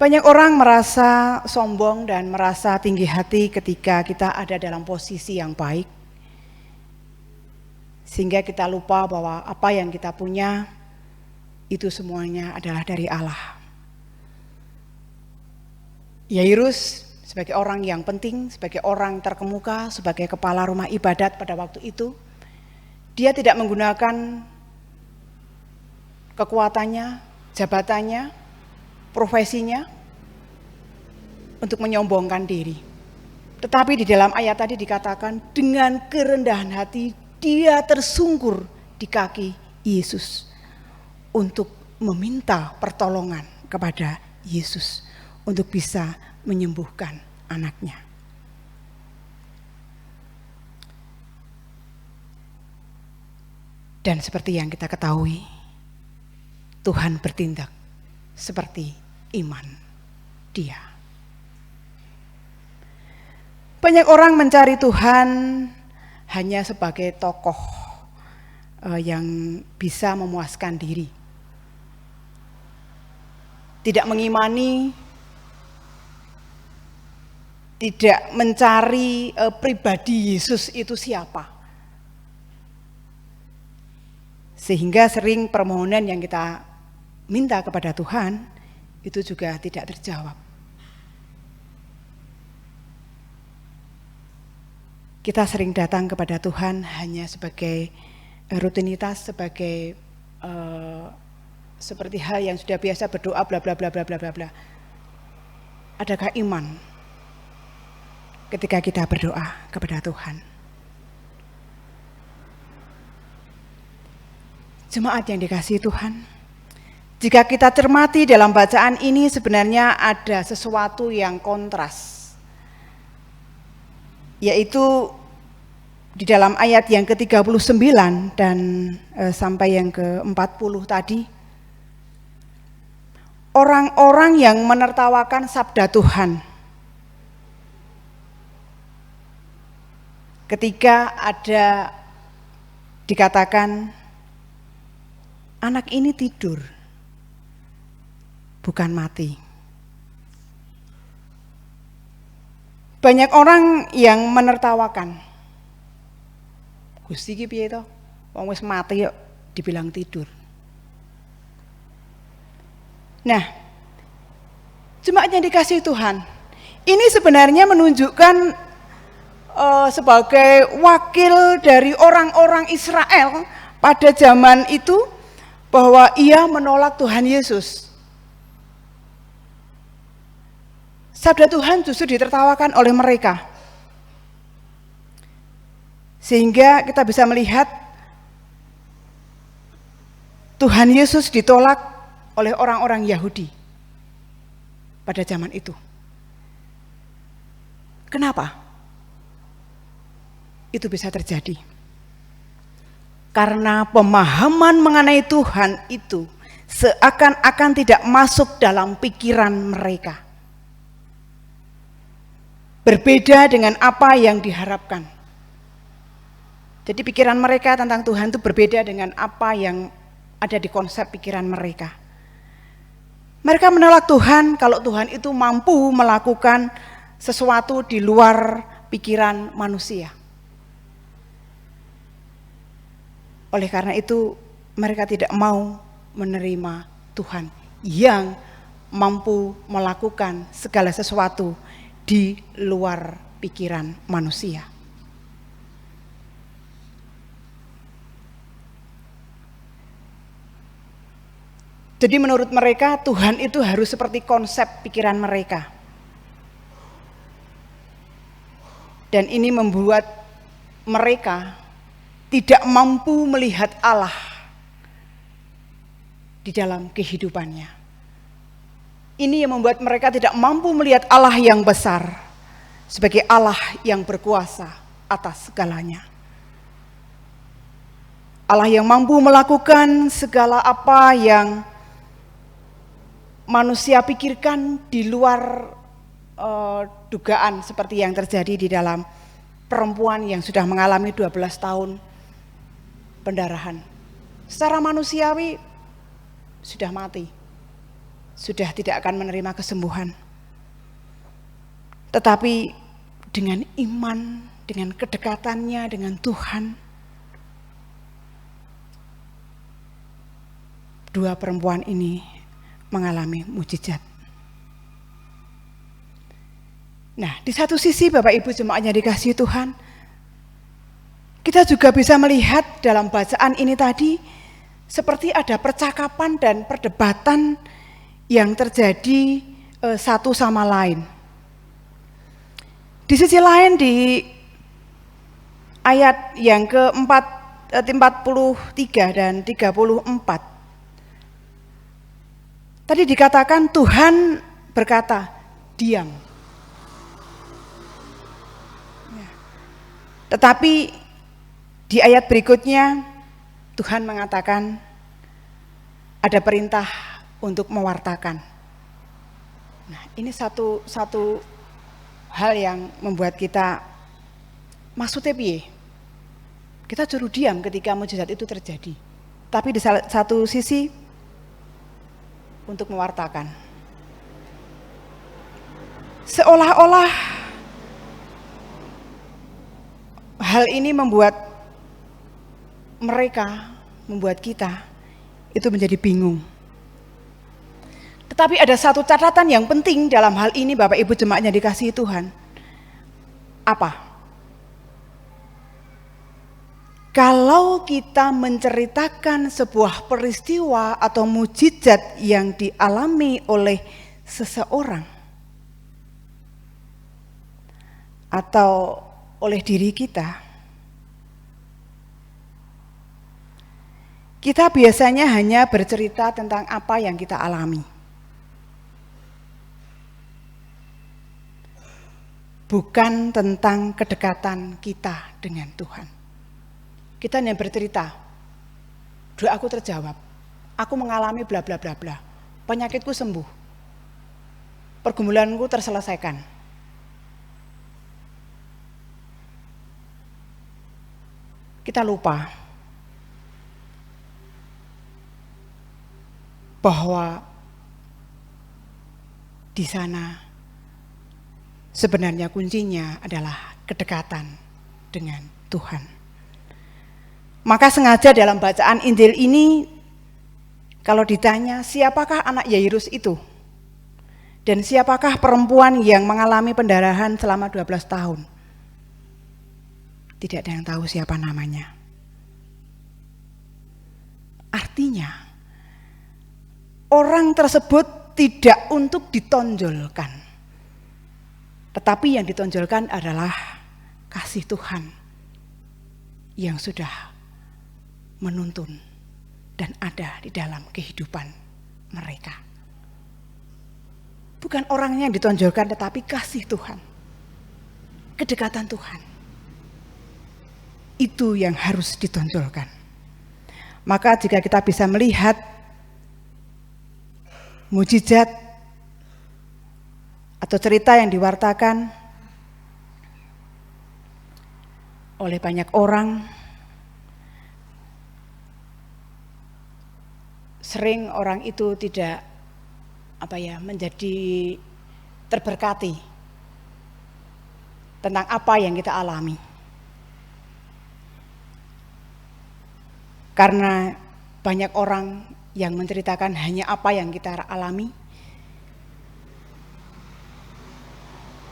[SPEAKER 3] Banyak orang merasa sombong dan merasa tinggi hati ketika kita ada dalam posisi yang baik. Sehingga kita lupa bahwa apa yang kita punya itu semuanya adalah dari Allah. Yairus sebagai orang yang penting, sebagai orang terkemuka, sebagai kepala rumah ibadat pada waktu itu, dia tidak menggunakan kekuatannya, jabatannya, profesinya untuk menyombongkan diri. Tetapi di dalam ayat tadi dikatakan dengan kerendahan hati dia tersungkur di kaki Yesus untuk meminta pertolongan kepada Yesus untuk bisa menyembuhkan anaknya. Dan seperti yang kita ketahui, Tuhan bertindak seperti iman dia. Banyak orang mencari Tuhan hanya sebagai tokoh yang bisa memuaskan diri. Tidak mengimani, tidak mencari pribadi Yesus itu siapa. Sehingga sering permohonan yang kita minta kepada Tuhan itu juga tidak terjawab. Kita sering datang kepada Tuhan hanya sebagai rutinitas, sebagai seperti hal yang sudah biasa berdoa bla bla bla bla bla bla bla. Adakah iman ketika kita berdoa kepada Tuhan? Jemaat yang dikasihi Tuhan, Jika kita cermati dalam bacaan ini sebenarnya ada sesuatu yang kontras, yaitu di dalam ayat yang ke-39 dan sampai yang ke-40 tadi, orang-orang yang menertawakan sabda Tuhan ketika ada dikatakan anak ini tidur, bukan mati. Banyak orang yang menertawakan, Gusti iki piye to? Wong wis mati kok dibilang tidur. Nah, jemaat yang dikasihi Tuhan, ini sebenarnya menunjukkan sebagai wakil dari orang-orang Israel pada zaman itu bahwa ia menolak Tuhan Yesus. Sabda Tuhan justru ditertawakan oleh mereka. Sehingga kita bisa melihat Tuhan Yesus ditolak oleh orang-orang Yahudi pada zaman itu. Kenapa itu bisa terjadi? Karena pemahaman mengenai Tuhan itu seakan-akan tidak masuk dalam pikiran mereka. Berbeda dengan apa yang diharapkan. Jadi pikiran mereka tentang Tuhan itu berbeda dengan apa yang ada di konsep pikiran mereka. Mereka menolak Tuhan kalau Tuhan itu mampu melakukan sesuatu di luar pikiran manusia. Oleh karena itu mereka tidak mau menerima Tuhan yang mampu melakukan segala sesuatu di luar pikiran manusia. Jadi menurut mereka Tuhan itu harus seperti konsep pikiran mereka. Dan ini membuat mereka tidak mampu melihat Allah di dalam kehidupannya. Ini yang membuat mereka tidak mampu melihat Allah yang besar sebagai Allah yang berkuasa atas segalanya. Allah yang mampu melakukan segala apa yang manusia pikirkan di luar dugaan, seperti yang terjadi di dalam perempuan yang sudah mengalami 12 tahun pendarahan. Secara manusiawi sudah mati, sudah tidak akan menerima kesembuhan. Tetapi dengan iman, dengan kedekatannya dengan Tuhan, dua perempuan ini mengalami mujizat. Nah, di satu sisi Bapak Ibu jemaatnya dikasihi Tuhan, kita juga bisa melihat dalam bacaan ini tadi seperti ada percakapan dan perdebatan yang terjadi satu sama lain. Di sisi lain di ayat yang ke-43 dan 34 tadi dikatakan Tuhan berkata, diam. Tetapi di ayat berikutnya Tuhan mengatakan ada perintah untuk mewartakan. Nah, ini satu hal yang membuat kita maksudnya piye? Kita suruh diam ketika mujizat itu terjadi. Tapi di satu sisi untuk mewartakan. Seolah-olah hal ini membuat kita itu menjadi bingung. Tetapi ada satu catatan yang penting dalam hal ini Bapak Ibu jemaatnya dikasihi Tuhan. Apa? Kalau kita menceritakan sebuah peristiwa atau mujizat yang dialami oleh seseorang atau oleh diri kita Kita biasanya hanya bercerita tentang apa yang kita alami. Bukan tentang kedekatan kita dengan Tuhan. Kita hanya bercerita, doa aku terjawab, aku mengalami bla bla bla bla, penyakitku sembuh, pergumulanku terselesaikan. Kita lupa bahwa di sana sebenarnya kuncinya adalah kedekatan dengan Tuhan. Maka sengaja dalam bacaan Injil ini, kalau ditanya siapakah anak Yairus itu? Dan siapakah perempuan yang mengalami pendarahan selama 12 tahun? Tidak ada yang tahu siapa namanya. Artinya, orang tersebut tidak untuk ditonjolkan, tetapi yang ditonjolkan adalah kasih Tuhan yang sudah menuntun dan ada di dalam kehidupan mereka. Bukan orangnya yang ditonjolkan, tetapi kasih Tuhan, kedekatan Tuhan. Itu yang harus ditonjolkan. Maka jika kita bisa melihat mujizat atau cerita yang diwartakan oleh banyak orang, sering orang itu tidak menjadi terberkati tentang apa yang kita alami. Karena banyak orang yang menceritakan hanya apa yang kita alami,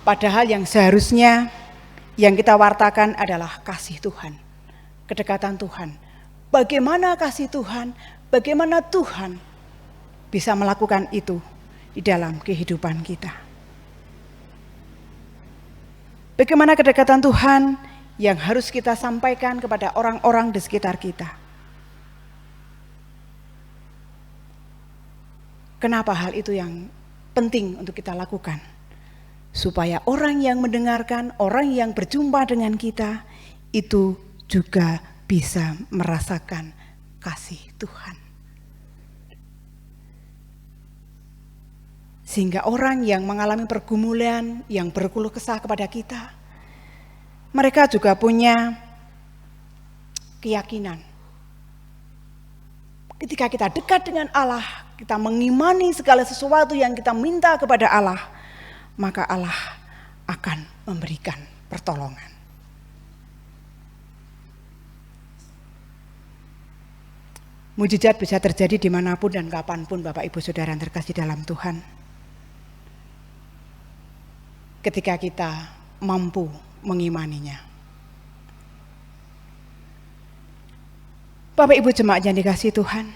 [SPEAKER 3] padahal yang seharusnya yang kita wartakan adalah kasih Tuhan, kedekatan Tuhan. Bagaimana kasih Tuhan, bagaimana Tuhan bisa melakukan itu di dalam kehidupan kita. Bagaimana kedekatan Tuhan yang harus kita sampaikan kepada orang-orang di sekitar kita. Kenapa hal itu yang penting untuk kita lakukan? Supaya orang yang mendengarkan, orang yang berjumpa dengan kita itu juga bisa merasakan kasih Tuhan. Sehingga orang yang mengalami pergumulan, yang berkeluh kesah kepada kita, mereka juga punya keyakinan. Ketika kita dekat dengan Allah, kita mengimani segala sesuatu yang kita minta kepada Allah, maka Allah akan memberikan pertolongan. Mujizat bisa terjadi dimanapun dan kapanpun Bapak Ibu Saudara yang terkasih dalam Tuhan. Ketika kita mampu mengimaninya. Bapak Ibu jemaat yang dikasihi Tuhan,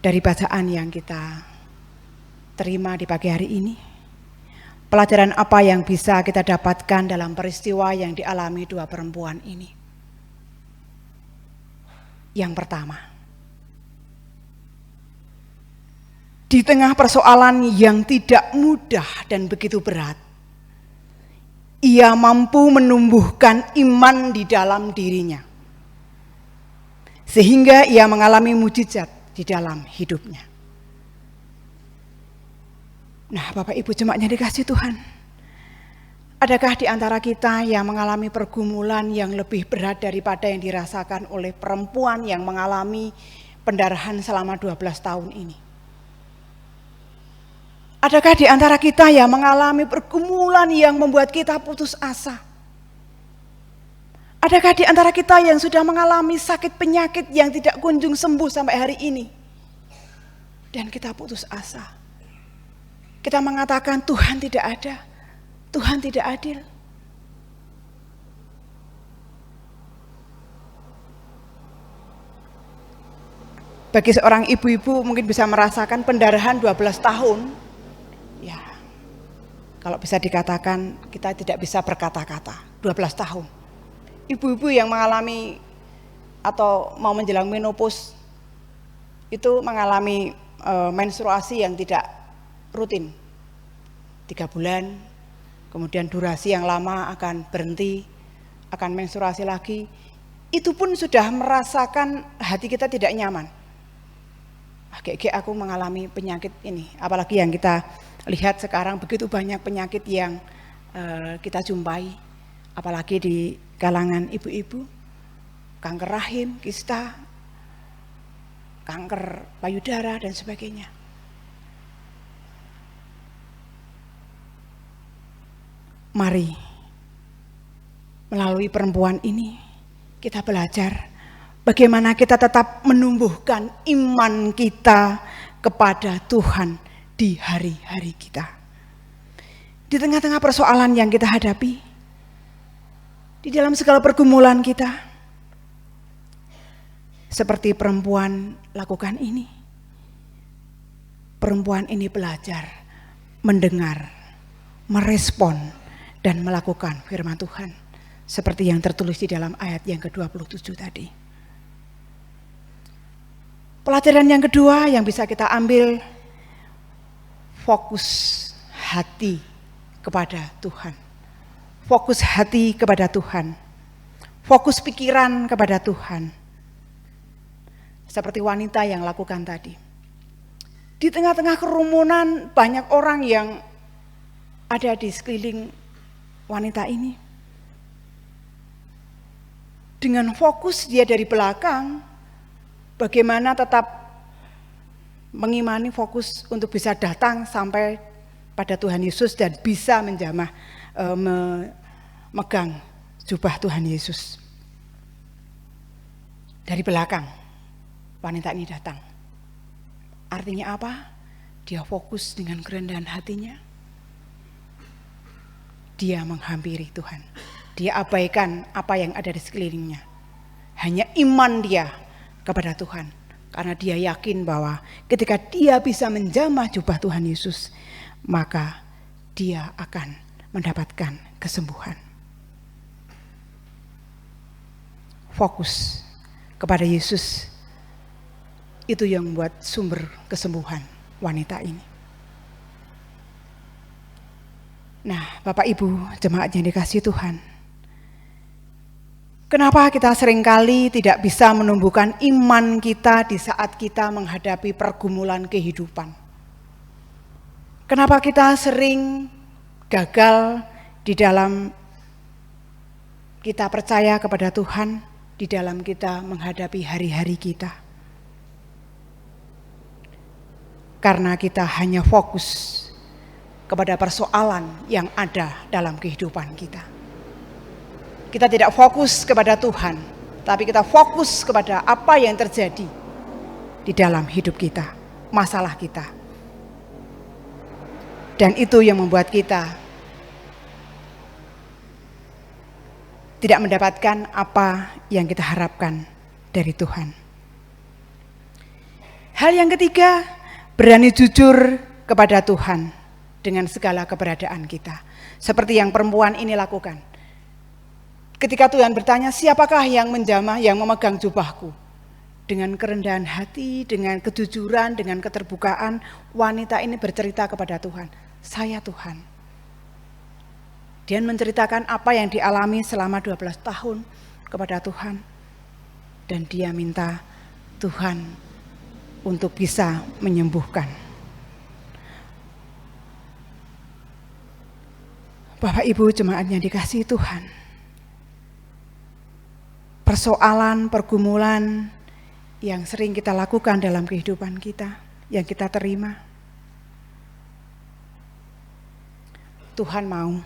[SPEAKER 3] dari bacaan yang kita terima di pagi hari ini, pelajaran apa yang bisa kita dapatkan dalam peristiwa yang dialami dua perempuan ini? Yang pertama, di tengah persoalan yang tidak mudah dan begitu berat, ia mampu menumbuhkan iman di dalam dirinya. Sehingga ia mengalami mujizat di dalam hidupnya. Nah, Bapak Ibu jemaatnya dikasihi Tuhan, adakah di antara kita yang mengalami pergumulan yang lebih berat daripada yang dirasakan oleh perempuan yang mengalami pendarahan selama 12 tahun ini? Adakah di antara kita yang mengalami pergumulan yang membuat kita putus asa? Adakah di antara kita yang sudah mengalami sakit penyakit yang tidak kunjung sembuh sampai hari ini? Dan kita putus asa. Kita mengatakan Tuhan tidak ada, Tuhan tidak adil. Bagi seorang ibu-ibu mungkin bisa merasakan pendarahan 12 tahun. Ya, kalau bisa dikatakan kita tidak bisa berkata-kata, 12 tahun. Ibu-ibu yang mengalami atau mau menjelang menopause itu mengalami menstruasi yang tidak rutin, 3 bulan, kemudian durasi yang lama akan berhenti, akan menstruasi lagi, itu pun sudah merasakan hati kita tidak nyaman. Kayak aku mengalami penyakit ini, apalagi yang kita lihat sekarang begitu banyak penyakit yang kita jumpai, apalagi di kalangan ibu-ibu, kanker rahim, kista, kanker payudara dan sebagainya. Mari melalui perempuan ini kita belajar bagaimana kita tetap menumbuhkan iman kita kepada Tuhan di hari-hari kita. Di tengah-tengah persoalan yang kita hadapi, di dalam segala pergumulan kita, seperti perempuan lakukan ini. Perempuan ini belajar mendengar, merespon, dan melakukan firman Tuhan seperti yang tertulis di dalam ayat yang ke-27 tadi. Pelajaran yang kedua yang bisa kita ambil, fokus hati kepada Tuhan. Fokus hati kepada Tuhan. Fokus pikiran kepada Tuhan. Seperti wanita yang lakukan tadi. Di tengah-tengah kerumunan banyak orang yang ada di sekeliling wanita ini. Dengan fokus dia dari belakang, bagaimana tetap mengimani, fokus untuk bisa datang sampai pada Tuhan Yesus dan bisa menjamah, memegang jubah Tuhan Yesus. Dari belakang, wanita ini datang. Artinya apa? Dia fokus dengan kerendahan hatinya. Dia menghampiri Tuhan. Dia abaikan apa yang ada di sekelilingnya. Hanya iman dia kepada Tuhan. Karena dia yakin bahwa ketika dia bisa menjamah jubah Tuhan Yesus, maka dia akan mendapatkan kesembuhan. Fokus kepada Yesus, itu yang membuat sumber kesembuhan wanita ini. Nah, Bapak Ibu, jemaat yang dikasihi Tuhan, kenapa kita seringkali tidak bisa menumbuhkan iman kita di saat kita menghadapi pergumulan kehidupan? Kenapa kita sering gagal di dalam kita percaya kepada Tuhan, di dalam kita menghadapi hari-hari kita? Karena kita hanya fokus kepada persoalan yang ada dalam kehidupan kita. Kita tidak fokus kepada Tuhan, tapi kita fokus kepada apa yang terjadi di dalam hidup kita, masalah kita. Dan itu yang membuat kita tidak mendapatkan apa yang kita harapkan dari Tuhan. Hal yang ketiga, berani jujur kepada Tuhan dengan segala keberadaan kita. Seperti yang perempuan ini lakukan. Ketika Tuhan bertanya, siapakah yang menjamah, yang memegang jubahku? Dengan kerendahan hati, dengan kejujuran, dengan keterbukaan, wanita ini bercerita kepada Tuhan, saya Tuhan. Dia menceritakan apa yang dialami selama 12 tahun kepada Tuhan. Dan dia minta Tuhan untuk bisa menyembuhkan. Bapak Ibu jemaat yang dikasihi Tuhan, persoalan, pergumulan yang sering kita lakukan dalam kehidupan kita, yang kita terima, Tuhan mau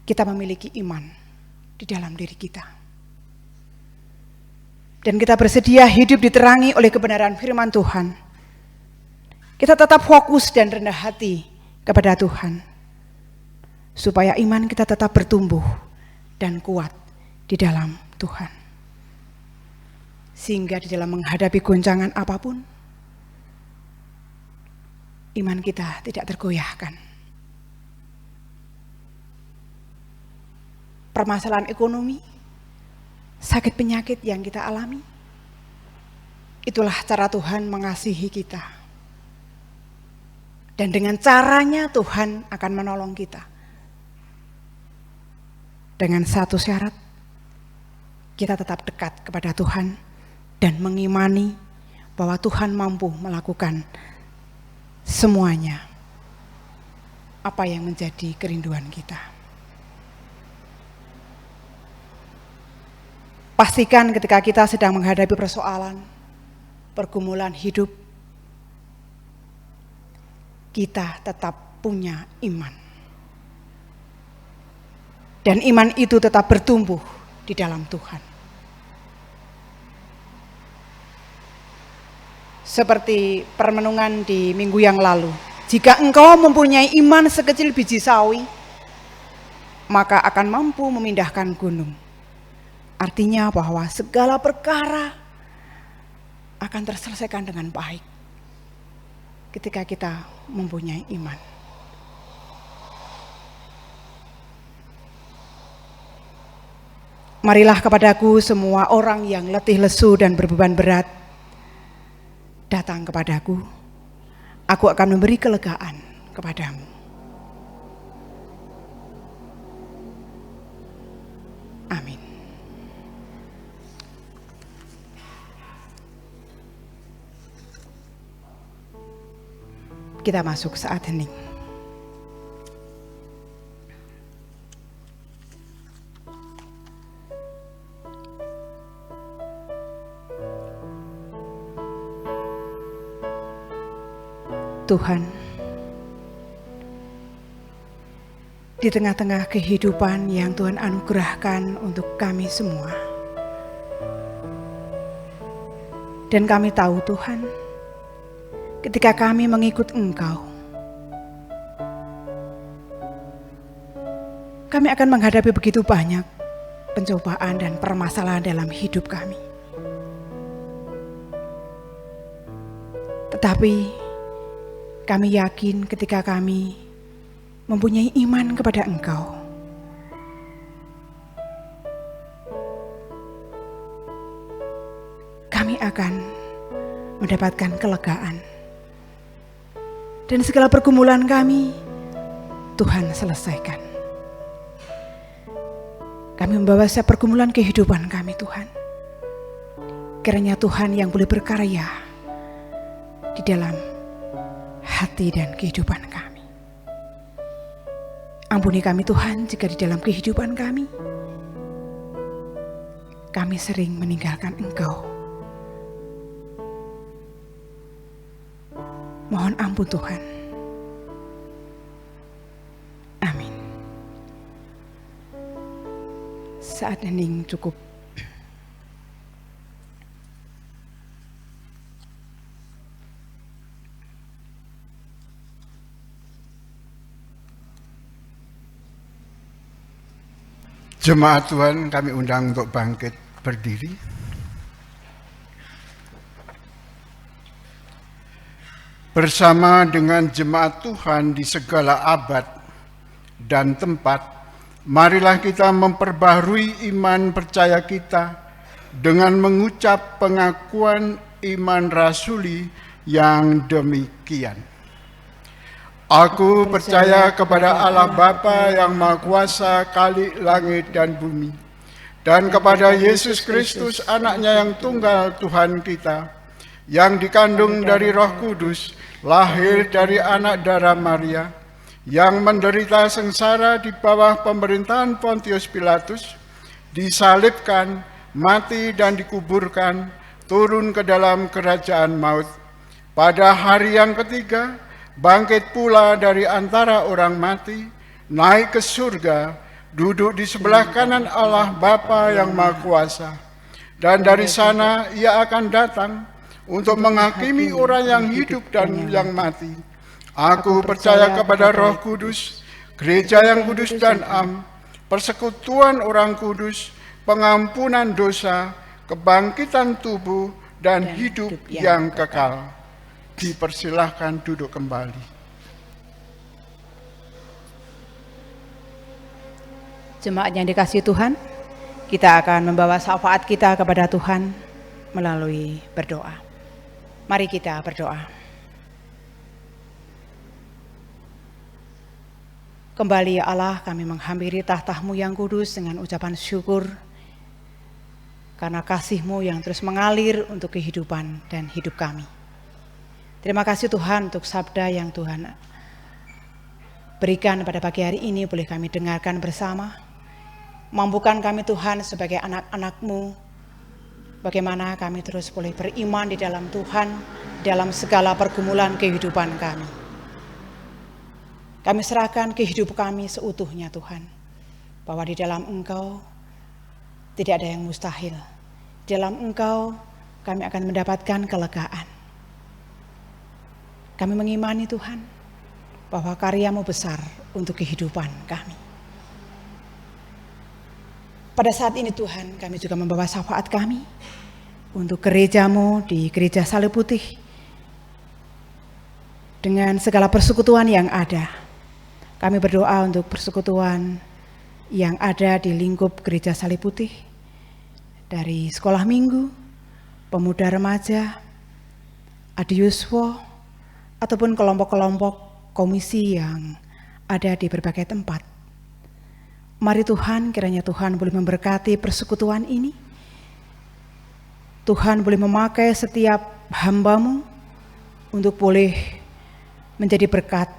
[SPEAKER 3] kita memiliki iman di dalam diri kita. Dan kita bersedia hidup diterangi oleh kebenaran firman Tuhan. Kita tetap fokus dan rendah hati kepada Tuhan. Supaya iman kita tetap bertumbuh dan kuat di dalam Tuhan. Sehingga di dalam menghadapi goncangan apapun, iman kita tidak tergoyahkan. Permasalahan ekonomi, sakit penyakit yang kita alami. Itulah cara Tuhan mengasihi kita. Dan dengan caranya Tuhan akan menolong kita. Dengan satu syarat, kita tetap dekat kepada Tuhan dan mengimani bahwa Tuhan mampu melakukan semuanya apa yang menjadi kerinduan kita. Pastikan ketika kita sedang menghadapi persoalan, pergumulan hidup, kita tetap punya iman. Dan iman itu tetap bertumbuh di dalam Tuhan. Seperti permenungan di minggu yang lalu, jika engkau mempunyai iman sekecil biji sawi, maka akan mampu memindahkan gunung. Artinya bahwa segala perkara akan terselesaikan dengan baik ketika kita mempunyai iman. Marilah kepadaku semua orang yang letih lesu dan berbeban berat, datang kepadaku, aku akan memberi kelegaan kepadamu. Amin. Kita masuk saat hening. Tuhan, di tengah-tengah kehidupan yang Tuhan anugerahkan untuk kami semua, dan kami tahu Tuhan, ketika kami mengikut Engkau, kami akan menghadapi begitu banyak pencobaan dan permasalahan dalam hidup kami. Tetapi kami yakin ketika kami mempunyai iman kepada Engkau, kami akan mendapatkan kelegaan. Dan segala pergumulan kami, Tuhan selesaikan. Kami membawa setiap pergumulan kehidupan kami, Tuhan. Kiranya Tuhan yang boleh berkarya di dalam hati dan kehidupan kami. Ampuni kami Tuhan jika di dalam kehidupan kami sering meninggalkan Engkau. Mohon ampun Tuhan. Amin. Saat hening cukup.
[SPEAKER 4] Jemaat Tuhan, kami undang untuk bangkit berdiri. Bersama dengan jemaat Tuhan di segala abad dan tempat, marilah kita memperbaharui iman percaya kita dengan mengucap pengakuan iman rasuli yang demikian. Aku percaya kepada Allah Bapa yang Maha Kuasa, Khalik langit dan bumi, dan kepada Yesus Kristus, anaknya yang tunggal Tuhan kita, yang dikandung dari Roh Kudus, lahir dari anak darah Maria, yang menderita sengsara di bawah pemerintahan Pontius Pilatus, disalibkan, mati dan dikuburkan, turun ke dalam kerajaan maut. Pada hari yang ketiga, bangkit pula dari antara orang mati, naik ke surga, duduk di sebelah kanan Allah Bapa yang Maha Kuasa. Dan dari sana ia akan datang untuk menghakimi orang yang hidup dan yang mati. Aku percaya kepada Roh Kudus, gereja yang kudus dan am, persekutuan orang kudus, pengampunan dosa, kebangkitan tubuh, dan hidup yang kekal. Dipersilahkan duduk kembali.
[SPEAKER 3] Jemaat yang dikasihi Tuhan, Kita akan membawa syafaat kita kepada Tuhan melalui berdoa. Mari kita berdoa. Kembali ya Allah, kami menghampiri tahta-Mu yang kudus dengan ucapan syukur karena kasih-Mu yang terus mengalir untuk kehidupan dan hidup kami. Terima kasih Tuhan untuk sabda yang Tuhan berikan pada pagi hari ini boleh kami dengarkan bersama. Mampukan kami Tuhan sebagai anak-anak-Mu, bagaimana kami terus boleh beriman di dalam Tuhan, dalam segala pergumulan kehidupan kami. Kami serahkan kehidupan kami seutuhnya Tuhan, bahwa di dalam Engkau tidak ada yang mustahil. Di dalam Engkau kami akan mendapatkan kelegaan. Kami mengimani Tuhan, bahwa karya-Mu besar untuk kehidupan kami. Pada saat ini Tuhan, kami juga membawa syafaat kami untuk gereja-Mu di Gereja Salib Putih dengan segala persekutuan yang ada. Kami berdoa untuk persekutuan yang ada di lingkup Gereja Salib Putih, dari sekolah minggu, pemuda remaja, adiuswo, ataupun kelompok-kelompok komisi yang ada di berbagai tempat. Mari Tuhan, kiranya Tuhan boleh memberkati persekutuan ini. Tuhan boleh memakai setiap hamba-Mu untuk boleh menjadi berkat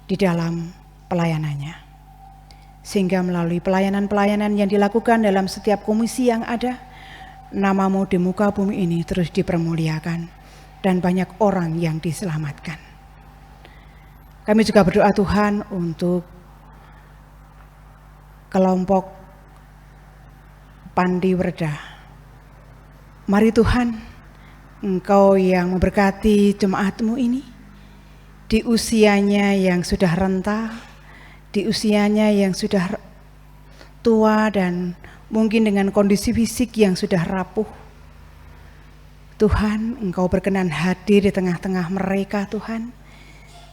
[SPEAKER 3] di dalam pelayanannya. Sehingga melalui pelayanan-pelayanan yang dilakukan dalam setiap komisi yang ada, nama-Mu di muka bumi ini terus dipermuliakan dan banyak orang yang diselamatkan. Kami juga berdoa Tuhan untuk kelompok Pandi Werda. Mari Tuhan, Engkau yang memberkati jemaat-Mu ini di usianya yang sudah renta, di usianya yang sudah tua dan mungkin dengan kondisi fisik yang sudah rapuh. Tuhan, Engkau berkenan hadir di tengah-tengah mereka Tuhan,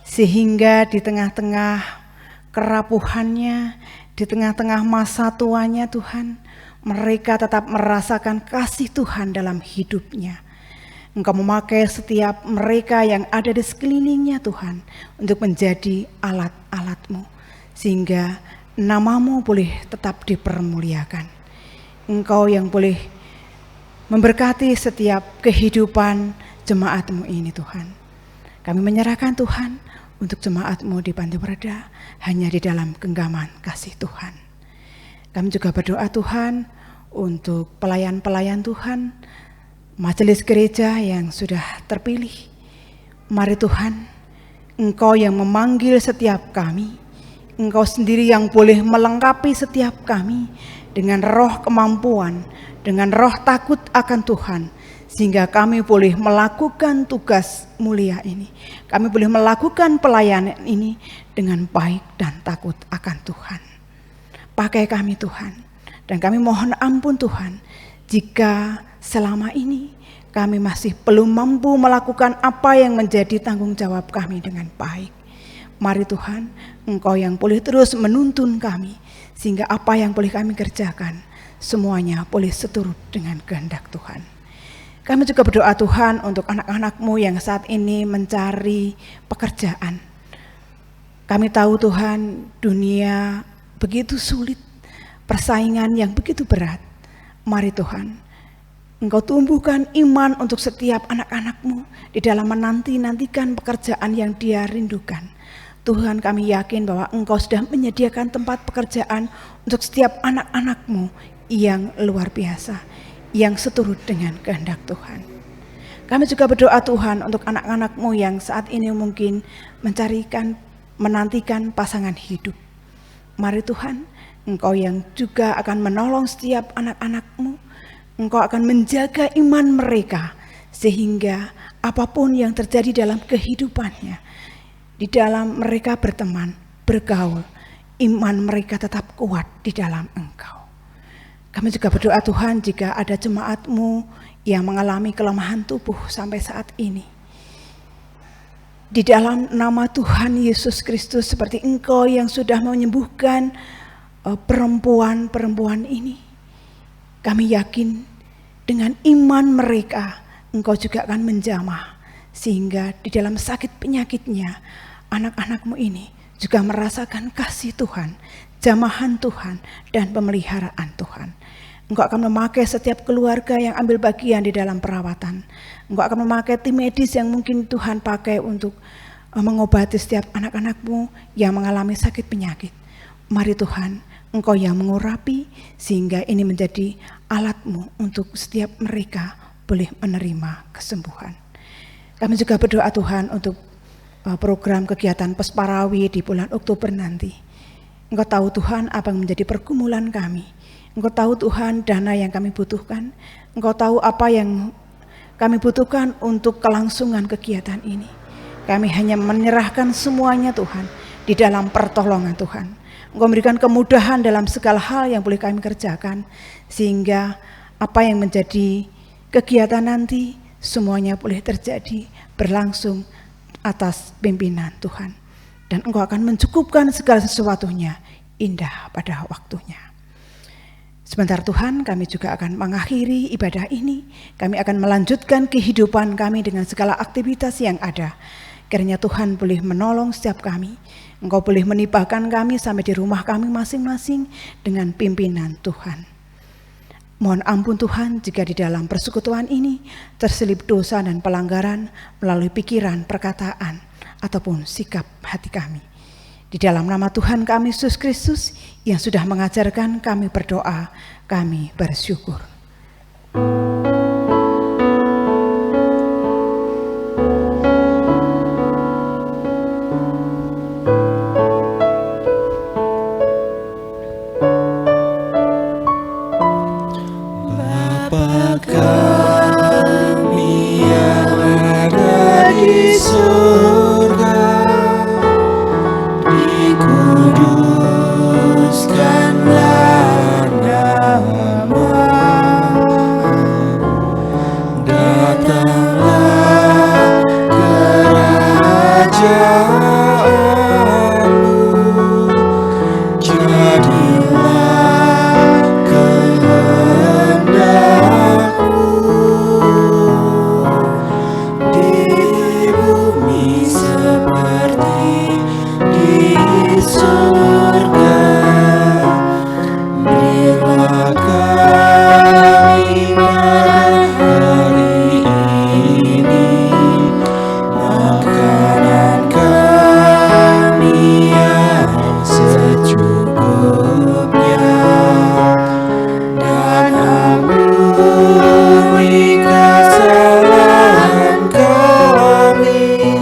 [SPEAKER 3] sehingga di tengah-tengah kerapuhannya, di tengah-tengah masa tuanya Tuhan, mereka tetap merasakan kasih Tuhan dalam hidupnya. Engkau memakai setiap mereka yang ada di sekelilingnya Tuhan untuk menjadi alat-alat-Mu, sehingga nama-Mu boleh tetap dipermuliakan. Engkau yang boleh memberkati setiap kehidupan jemaat-Mu ini Tuhan. Kami menyerahkan Tuhan untuk jemaat-Mu di Pandi Werda hanya di dalam genggaman kasih Tuhan. Kami juga berdoa Tuhan untuk pelayan-pelayan Tuhan, majelis gereja yang sudah terpilih. Mari Tuhan, Engkau yang memanggil setiap kami, Engkau sendiri yang boleh melengkapi setiap kami dengan roh kemampuan, dengan roh takut akan Tuhan, sehingga kami boleh melakukan tugas mulia ini. Kami boleh melakukan pelayanan ini dengan baik dan takut akan Tuhan. Pakai kami Tuhan, dan kami mohon ampun Tuhan, jika selama ini kami masih belum mampu melakukan apa yang menjadi tanggung jawab kami dengan baik. Mari Tuhan, Engkau yang boleh terus menuntun kami, sehingga apa yang boleh kami kerjakan, semuanya boleh seturut dengan kehendak Tuhan. Kami juga berdoa Tuhan untuk anak-anak-Mu yang saat ini mencari pekerjaan. Kami tahu Tuhan, dunia begitu sulit, persaingan yang begitu berat. Mari Tuhan, Engkau tumbuhkan iman untuk setiap anak-anak-Mu di dalam menanti-nantikan pekerjaan yang dia rindukan. Tuhan, kami yakin bahwa Engkau sudah menyediakan tempat pekerjaan untuk setiap anak-anak-Mu yang luar biasa, yang seturut dengan kehendak Tuhan. Kami juga berdoa Tuhan untuk anak-anak-Mu yang saat ini mungkin menantikan pasangan hidup. Mari Tuhan, Engkau yang juga akan menolong setiap anak-anak-Mu, Engkau akan menjaga iman mereka, sehingga apapun yang terjadi dalam kehidupannya, di dalam mereka berteman, bergaul, iman mereka tetap kuat di dalam Engkau. Kami juga berdoa Tuhan, jika ada jemaat-Mu yang mengalami kelemahan tubuh sampai saat ini, di dalam nama Tuhan Yesus Kristus, seperti Engkau yang sudah menyembuhkan perempuan-perempuan ini, Kami yakin dengan iman mereka Engkau juga akan menjamah, sehingga di dalam sakit penyakitnya anak-anak-Mu ini juga merasakan kasih Tuhan, jamahan Tuhan, dan pemeliharaan Tuhan. Engkau akan memakai setiap keluarga yang ambil bagian di dalam perawatan. Engkau akan memakai tim medis yang mungkin Tuhan pakai untuk mengobati setiap anak-anak-Mu yang mengalami sakit penyakit. Mari Tuhan, Engkau yang mengurapi sehingga ini menjadi alat-Mu untuk setiap mereka boleh menerima kesembuhan. Kami juga berdoa Tuhan untuk program kegiatan Pesparawi di bulan Oktober nanti. Engkau tahu Tuhan apa yang menjadi pergumulan kami. Engkau tahu Tuhan dana yang kami butuhkan. Engkau tahu apa yang kami butuhkan untuk kelangsungan kegiatan ini. Kami hanya menyerahkan semuanya Tuhan di dalam pertolongan Tuhan. Engkau memberikan kemudahan dalam segala hal yang boleh kami kerjakan, sehingga apa yang menjadi kegiatan nanti semuanya boleh terjadi berlangsung atas pimpinan Tuhan. Dan Engkau akan mencukupkan segala sesuatunya indah pada waktunya. Sebentar Tuhan, kami juga akan mengakhiri ibadah ini. Kami akan melanjutkan kehidupan kami dengan segala aktivitas yang ada. Kiranya Tuhan boleh menolong setiap kami. Engkau boleh menibahkan kami sampai di rumah kami masing-masing dengan pimpinan Tuhan. Mohon ampun Tuhan jika di dalam persekutuan ini terselip dosa dan pelanggaran melalui pikiran, perkataan, ataupun sikap hati kami. Di dalam nama Tuhan kami Yesus Kristus yang sudah mengajarkan kami berdoa, kami bersyukur.
[SPEAKER 2] Bapa kami yang ada di surga, dikuduskanlah nama-Mu, datanglah kerajaan-Mu, jadilah kehendak-Mu di bumi seperti di surga. Berilah kami makan hari ini makanan kami yang secukupnya, dan ampuni kesalahan kami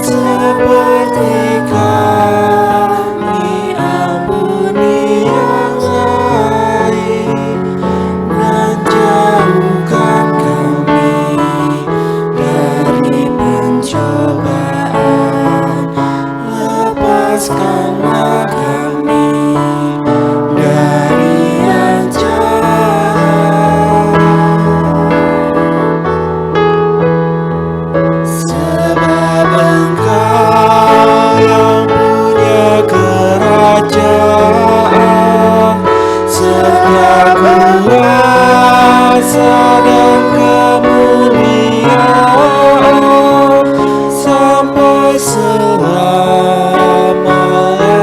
[SPEAKER 2] seperti kami ampuni yang lain, dan jauhkan kami dari pencobaan, lepaskanlah kami dari yang jahat, sebab Engkau yang punya kerajaan, serta kuasa dan kemuliaan sampai selama-lamanya.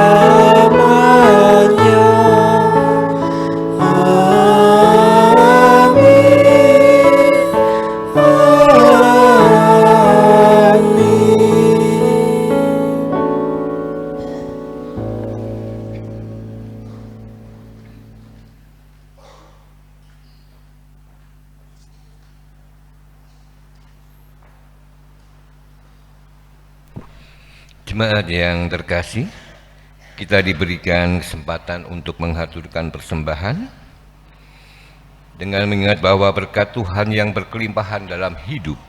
[SPEAKER 2] Amin. Amin.
[SPEAKER 5] Jemaat yang terkasih, kita diberikan kesempatan untuk mengaturkan persembahan dengan mengingat bahwa berkat Tuhan yang berkelimpahan dalam hidup.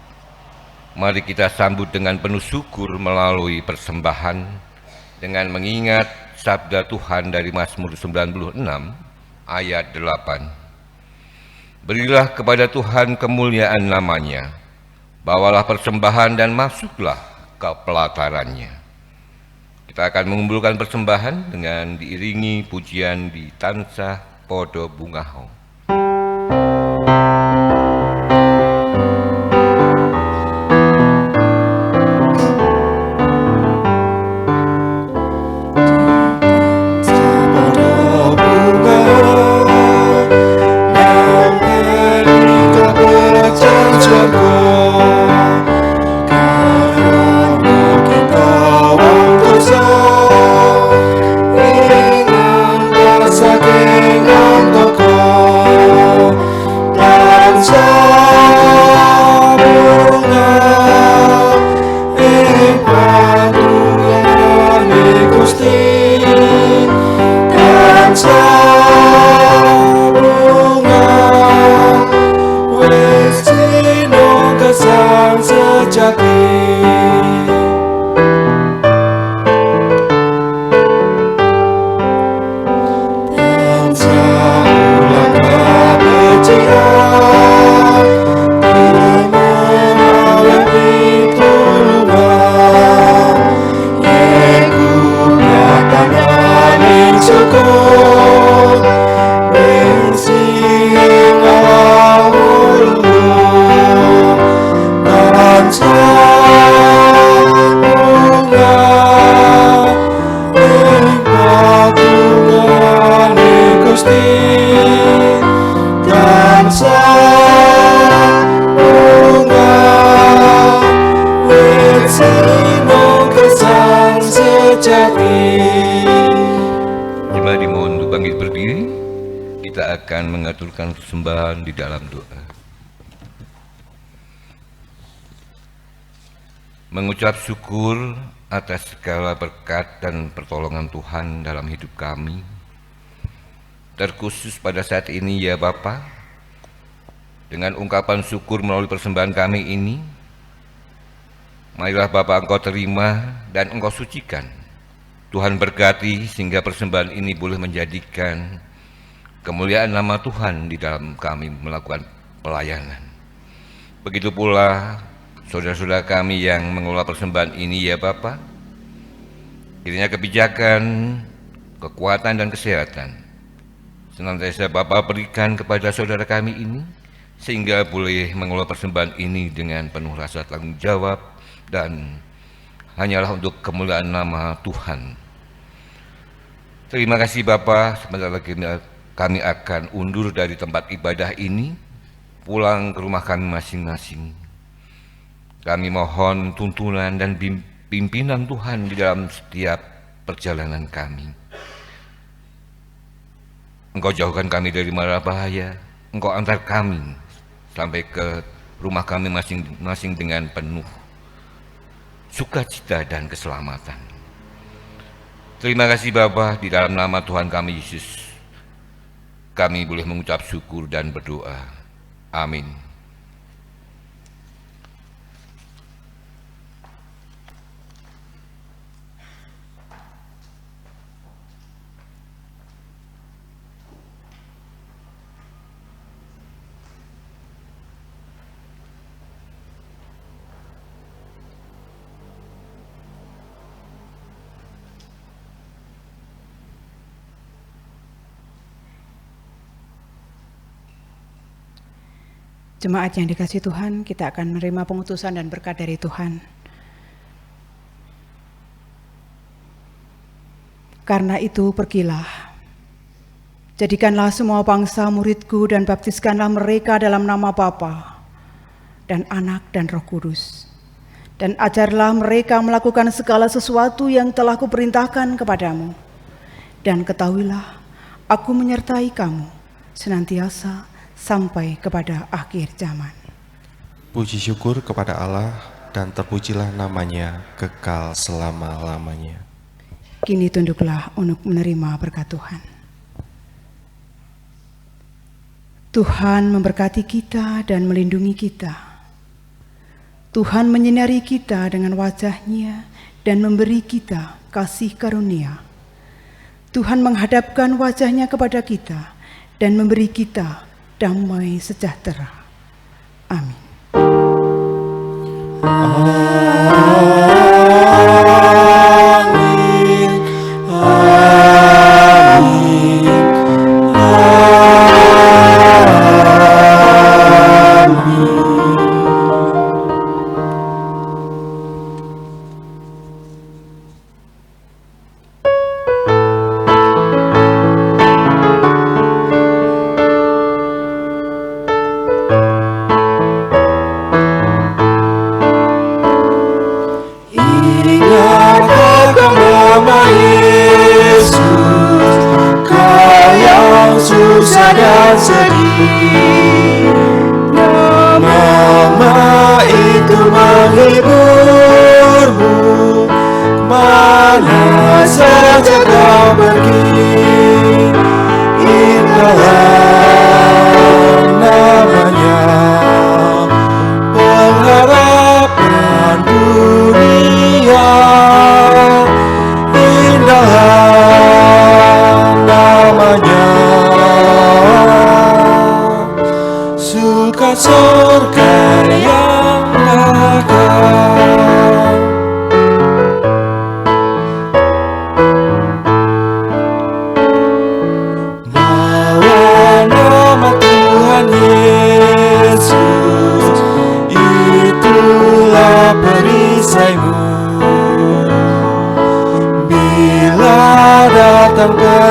[SPEAKER 5] Mari kita sambut dengan penuh syukur melalui persembahan dengan mengingat sabda Tuhan dari Mazmur 96 ayat 8. Berilah kepada Tuhan kemuliaan namanya, bawalah persembahan dan masuklah ke pelatarannya. Kita akan mengumpulkan persembahan dengan diiringi pujian di tansah podo bungahau. jemaat dimohon untuk bangkit berdiri. Kita akan mengaturkan persembahan di dalam doa. Mengucap syukur atas segala berkat dan pertolongan Tuhan dalam hidup kami. Terkhusus pada saat ini ya Bapa, dengan ungkapan syukur melalui persembahan kami ini, marilah Bapa Engkau terima dan Engkau sucikan. Tuhan berkati sehingga persembahan ini boleh menjadikan kemuliaan nama Tuhan di dalam kami melakukan pelayanan. Begitu pula saudara-saudara kami yang mengelola persembahan ini ya Bapa, kiranya kebijakan, kekuatan dan kesehatan senantiasa Bapa berikan kepada saudara kami ini, sehingga boleh mengelola persembahan ini dengan penuh rasa tanggung jawab dan hanyalah untuk kemuliaan nama Tuhan. Terima kasih Bapa, sebentar lagi kami akan undur dari tempat ibadah ini, pulang ke rumah kami masing-masing. Kami mohon tuntunan dan pimpinan Tuhan di dalam setiap perjalanan kami. Engkau jauhkan kami dari mara bahaya, Engkau antar kami sampai ke rumah kami masing-masing dengan penuh sukacita dan keselamatan. Terima kasih Bapa, di dalam nama Tuhan kami Yesus, kami boleh mengucap syukur dan berdoa. Amin.
[SPEAKER 3] Jemaat yang dikasihi Tuhan, kita akan menerima pengutusan dan berkat dari Tuhan. Karena itu pergilah, jadikanlah semua bangsa muridku dan baptiskanlah mereka dalam nama Bapa dan Anak dan Roh Kudus. Dan ajarlah mereka melakukan segala sesuatu yang telah kuperintahkan kepadamu. Dan ketahuilah, aku menyertai kamu senantiasa sampai kepada akhir zaman.
[SPEAKER 2] Puji syukur kepada Allah dan terpujilah namanya kekal selama-lamanya.
[SPEAKER 3] Kini tunduklah untuk menerima berkat Tuhan. Tuhan memberkati kita dan melindungi kita. Tuhan menyinari kita dengan wajah-Nya dan memberi kita kasih karunia. Tuhan menghadapkan wajah-Nya kepada kita dan memberi kita damai sejahtera. Amin.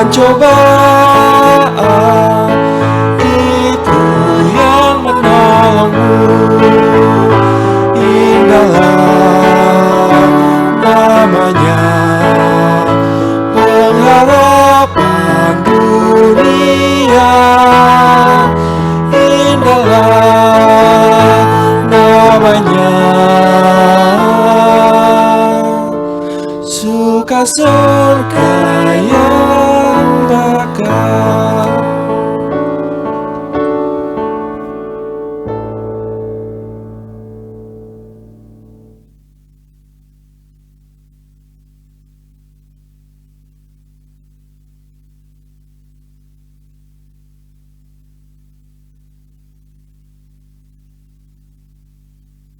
[SPEAKER 2] Pencobaan